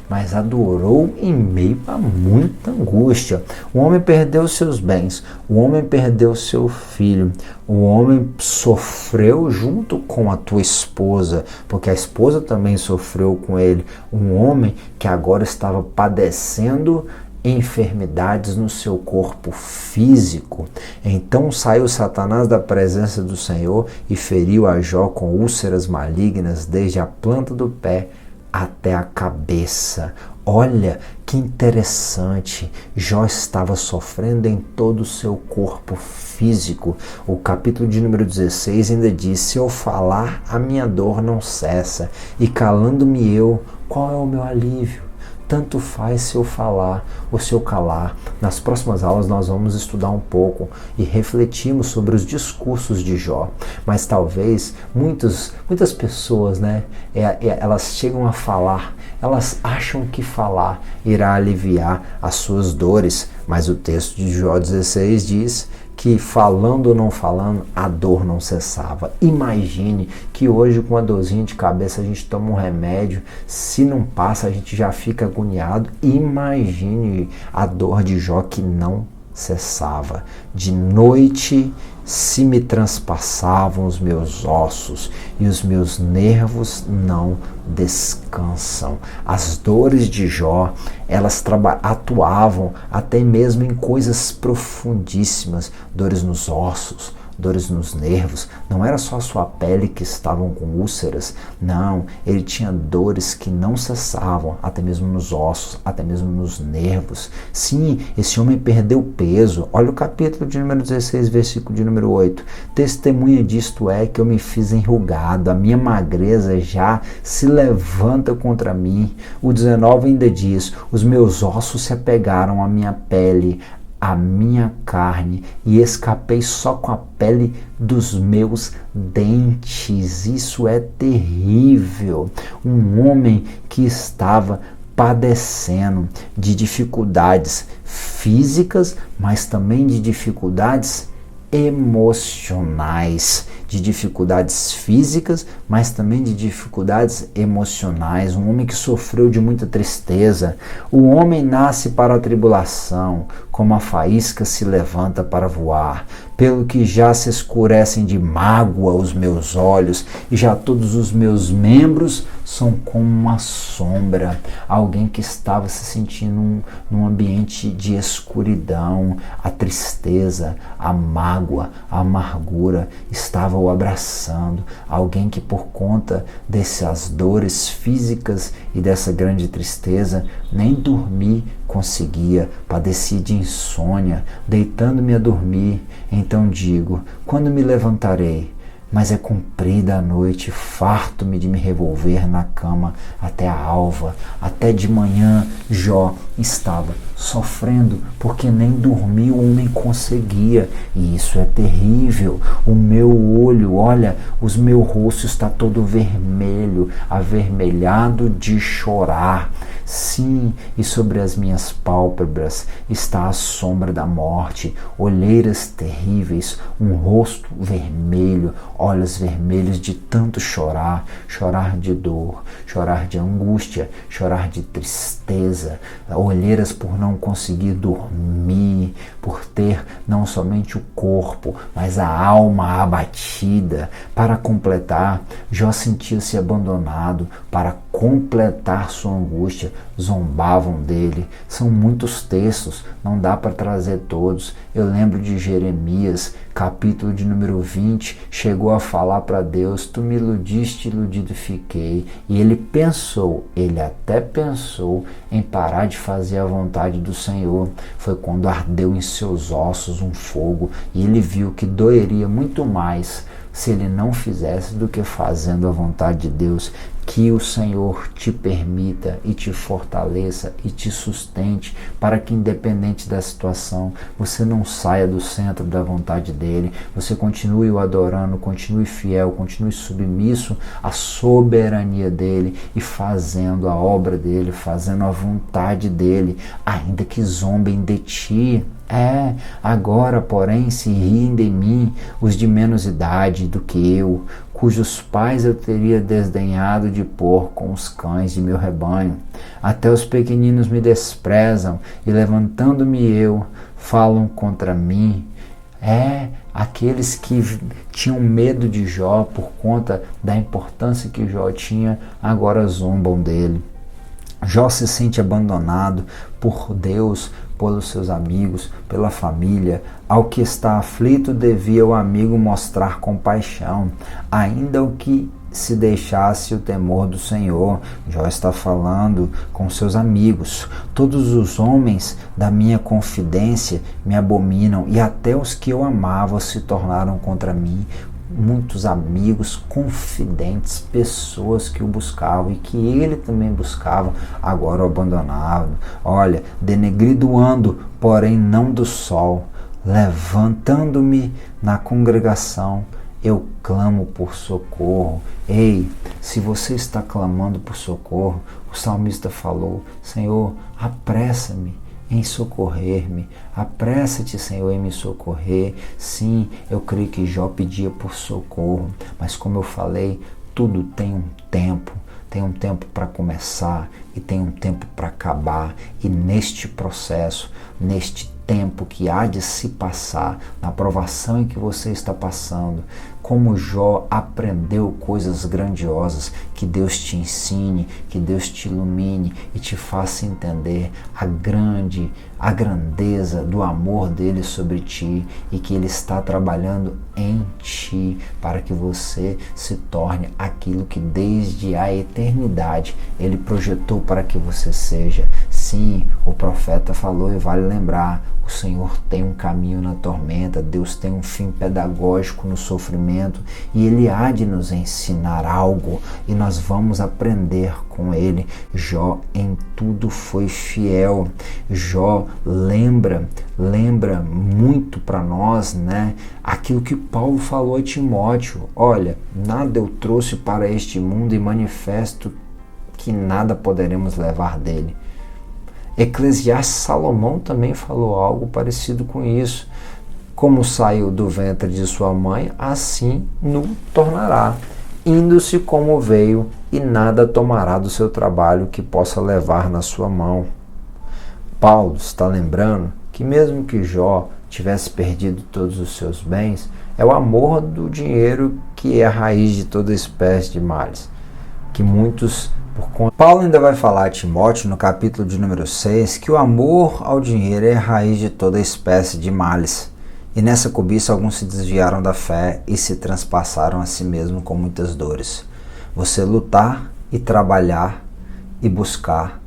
mas adorou em meio a muita angústia. O homem perdeu seus bens, o homem perdeu seu filho, o homem sofreu junto com a tua esposa, porque a esposa também sofreu com ele. Um homem que agora estava padecendo enfermidades no seu corpo físico. Então saiu Satanás da presença do Senhor e feriu a Jó com úlceras malignas desde a planta do pé até a cabeça. Olha que interessante, Jó estava sofrendo em todo o seu corpo físico. O capítulo de número 16 ainda diz: se eu falar, a minha dor não cessa, e calando-me eu, qual é o meu alívio? Tanto faz se eu falar ou se eu calar. Nas próximas aulas nós vamos estudar um pouco e refletirmos sobre os discursos de Jó. Mas talvez muitas pessoas, elas chegam a falar, elas acham que falar irá aliviar as suas dores. Mas o texto de Jó 16 diz que falando ou não falando, a dor não cessava. Imagine que hoje com uma dorzinha de cabeça a gente toma um remédio, se não passa a gente já fica agoniado. Imagine a dor de Jó que não cessava. De noite se me transpassavam os meus ossos e os meus nervos não descansam. As dores de Jó, elas atuavam até mesmo em coisas profundíssimas, dores nos ossos, dores nos nervos. Não era só a sua pele que estavam com úlceras, não, ele tinha dores que não cessavam, até mesmo nos ossos, até mesmo nos nervos. Sim, esse homem perdeu peso. Olha o capítulo de número 16, versículo de número 8. Testemunha disto é que eu me fiz enrugado, a minha magreza já se levanta contra mim. O 19 ainda diz: os meus ossos se apegaram à minha pele, a minha carne, e escapei só com a pele dos meus dentes. Isso é terrível. Um homem que estava padecendo de dificuldades físicas, mas também de dificuldades emocionais, de dificuldades físicas, mas também de dificuldades emocionais. Um homem que sofreu de muita tristeza. O homem nasce para a tribulação, como a faísca se levanta para voar, pelo que já se escurecem de mágoa os meus olhos, e já todos os meus membros são como uma sombra. Alguém que estava se sentindo num ambiente de escuridão, a tristeza, a mágoa, a amargura estava o abraçando. Alguém que por conta dessas dores físicas e dessa grande tristeza, nem dormir conseguia, padecia de insônia, deitando-me a dormir. Então digo: quando me levantarei? Mas é comprida a noite, farto-me de me revolver na cama até a alva. Até de manhã Jó estava sofrendo, porque nem dormir o homem conseguia. E isso é terrível. O meu olho, olha, o meu rosto está todo vermelho, avermelhado de chorar. Sim, e sobre as minhas pálpebras está a sombra da morte, olheiras terríveis, um rosto vermelho, olhos vermelhos de tanto chorar, chorar de dor, chorar de angústia, chorar de tristeza, olheiras por não conseguir dormir, por ter não somente o corpo, mas a alma abatida. Para completar, Jó sentia-se abandonado. Para completar sua angústia, zombavam dele. São muitos textos, não dá para trazer todos. Eu lembro de Jeremias, capítulo de número 20, chegou a falar para Deus: tu me iludiste, iludido fiquei. E ele até pensou em parar de fazer a vontade do Senhor. Foi quando ardeu em seus ossos um fogo, e ele viu que doeria muito mais se ele não fizesse do que fazendo a vontade de Deus. Que o Senhor te permita e te fortaleça e te sustente para que, independente da situação, você não saia do centro da vontade dele, você continue o adorando, continue fiel, continue submisso à soberania dele e fazendo a obra dele, fazendo a vontade dele, ainda que zombem de ti. Agora, porém, se riem de mim os de menos idade do que eu, cujos pais eu teria desdenhado de pôr com os cães de meu rebanho. Até os pequeninos me desprezam, e levantando-me eu, falam contra mim. Aqueles que tinham medo de Jó por conta da importância que Jó tinha, agora zombam dele. Jó se sente abandonado por Deus, pelos seus amigos, pela família. Ao que está aflito, devia o amigo mostrar compaixão, ainda o que se deixasse o temor do Senhor. Jó está falando com seus amigos. Todos os homens da minha confidência me abominam, e até os que eu amava se tornaram contra mim. Muitos amigos, confidentes, pessoas que o buscavam e que ele também buscava, agora o abandonaram. Olha, denegrido ando, porém não do sol, levantando-me na congregação, eu clamo por socorro. Ei, se você está clamando por socorro, o salmista falou: Senhor, apressa-me em socorrer-me, apressa-te, Senhor, em me socorrer. Sim, eu creio que Jó pedia por socorro, mas como eu falei, tudo tem um tempo. Tem um tempo para começar e tem um tempo para acabar. E neste processo, neste tempo que há de se passar, na provação em que você está passando, como Jó aprendeu coisas grandiosas, que Deus te ensine, que Deus te ilumine e te faça entender a grandeza do amor dele sobre ti, e que ele está trabalhando em ti para que você se torne aquilo que desde a eternidade ele projetou para que você seja. Sim, o profeta falou, e vale lembrar, o Senhor tem um caminho na tormenta, Deus tem um fim pedagógico no sofrimento, e Ele há de nos ensinar algo, e nós vamos aprender com Ele. Jó em tudo foi fiel. Jó lembra muito para nós, né? Aquilo que Paulo falou a Timóteo: olha, nada eu trouxe para este mundo e manifesto que nada poderemos levar dele. Eclesiastes, Salomão também falou algo parecido com isso. Como saiu do ventre de sua mãe, assim no tornará, indo-se como veio, e nada tomará do seu trabalho que possa levar na sua mão. Paulo está lembrando que mesmo que Jó tivesse perdido todos os seus bens, é o amor do dinheiro que é a raiz de toda espécie de males, que muitos Paulo ainda vai falar a Timóteo no capítulo de número 6 que o amor ao dinheiro é a raiz de toda espécie de males. E nessa cobiça alguns se desviaram da fé e se transpassaram a si mesmo com muitas dores. Você lutar e trabalhar e buscar,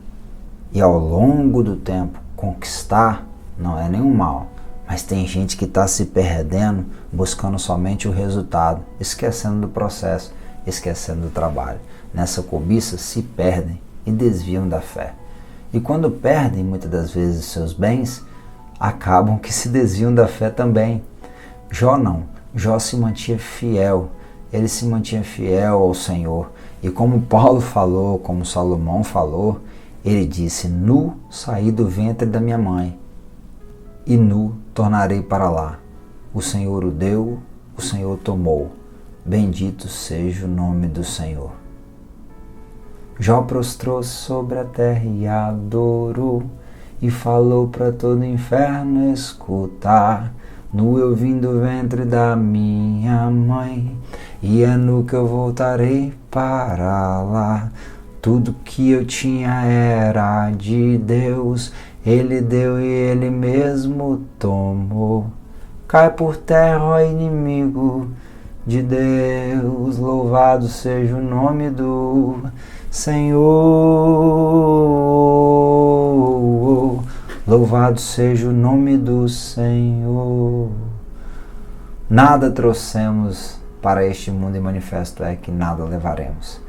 e ao longo do tempo conquistar, não é nenhum mal. Mas tem gente que está se perdendo buscando somente o resultado, esquecendo do processo, esquecendo do trabalho. Nessa cobiça se perdem e desviam da fé. E quando perdem muitas das vezes seus bens, acabam que se desviam da fé também. Jó não. Jó se mantinha fiel. Ele se mantinha fiel ao Senhor. E como Paulo falou, como Salomão falou, ele disse: nu saí do ventre da minha mãe, e nu tornarei para lá. O Senhor o deu, o Senhor tomou. Bendito seja o nome do Senhor. Jó prostrou-se sobre a terra e adorou, e falou para todo o inferno escutar: nu eu vim do ventre da minha mãe, e é nu que eu voltarei para lá. Tudo que eu tinha era de Deus, Ele deu e Ele mesmo tomou. Cai por terra, ó inimigo de Deus, louvado seja o nome do Senhor, louvado seja o nome do Senhor. Nada trouxemos para este mundo e manifesto é que nada levaremos.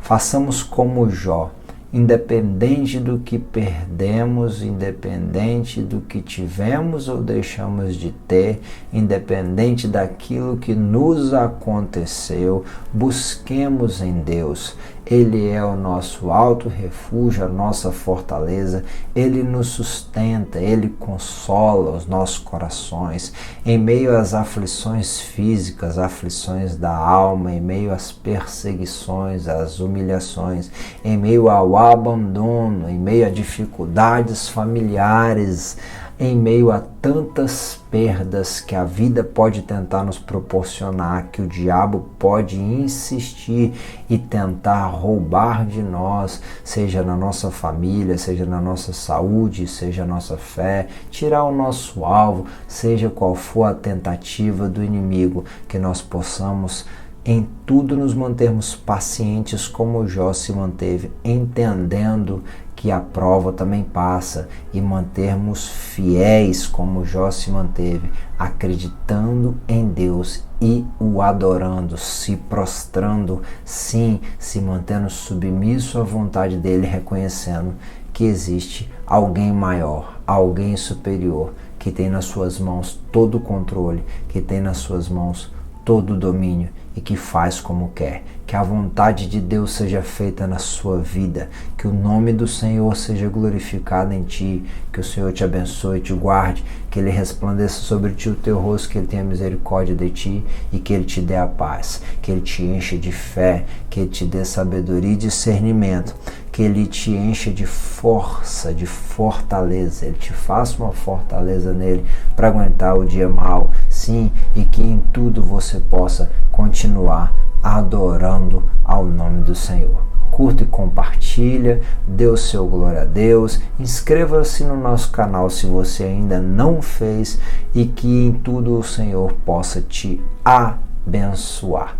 Façamos como Jó. Independente do que perdemos, independente do que tivemos ou deixamos de ter, independente daquilo que nos aconteceu, busquemos em Deus. Ele é o nosso alto refúgio, a nossa fortaleza. Ele nos sustenta, Ele consola os nossos corações. Em meio às aflições físicas, aflições da alma, em meio às perseguições, às humilhações, em meio ao abandono, em meio a dificuldades familiares, em meio a tantas perdas que a vida pode tentar nos proporcionar, que o diabo pode insistir e tentar roubar de nós, seja na nossa família, seja na nossa saúde, seja na nossa fé, tirar o nosso alvo, seja qual for a tentativa do inimigo, que nós possamos em tudo nos mantermos pacientes como Jó se manteve, entendendo que a prova também passa, e mantermos fiéis como Jó se manteve, acreditando em Deus e o adorando, se prostrando, sim, se mantendo submisso à vontade dele, reconhecendo que existe alguém maior, alguém superior, que tem nas suas mãos todo o controle, que tem nas suas mãos todo o domínio e que faz como quer. Que a vontade de Deus seja feita na sua vida, que o nome do Senhor seja glorificado em ti, que o Senhor te abençoe e te guarde, que Ele resplandeça sobre ti o teu rosto, que Ele tenha misericórdia de ti e que Ele te dê a paz, que Ele te encha de fé, que Ele te dê sabedoria e discernimento, que Ele te encha de força, de fortaleza, Ele te faça uma fortaleza nele para aguentar o dia mau, sim, e que em tudo você possa continuar adorando ao nome do Senhor. Curta e compartilha, dê o seu glória a Deus, inscreva-se no nosso canal se você ainda não fez e que em tudo o Senhor possa te abençoar.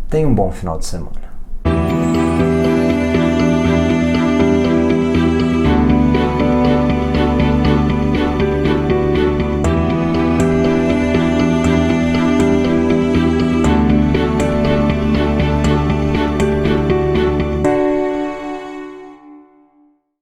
Tenha um bom final de semana.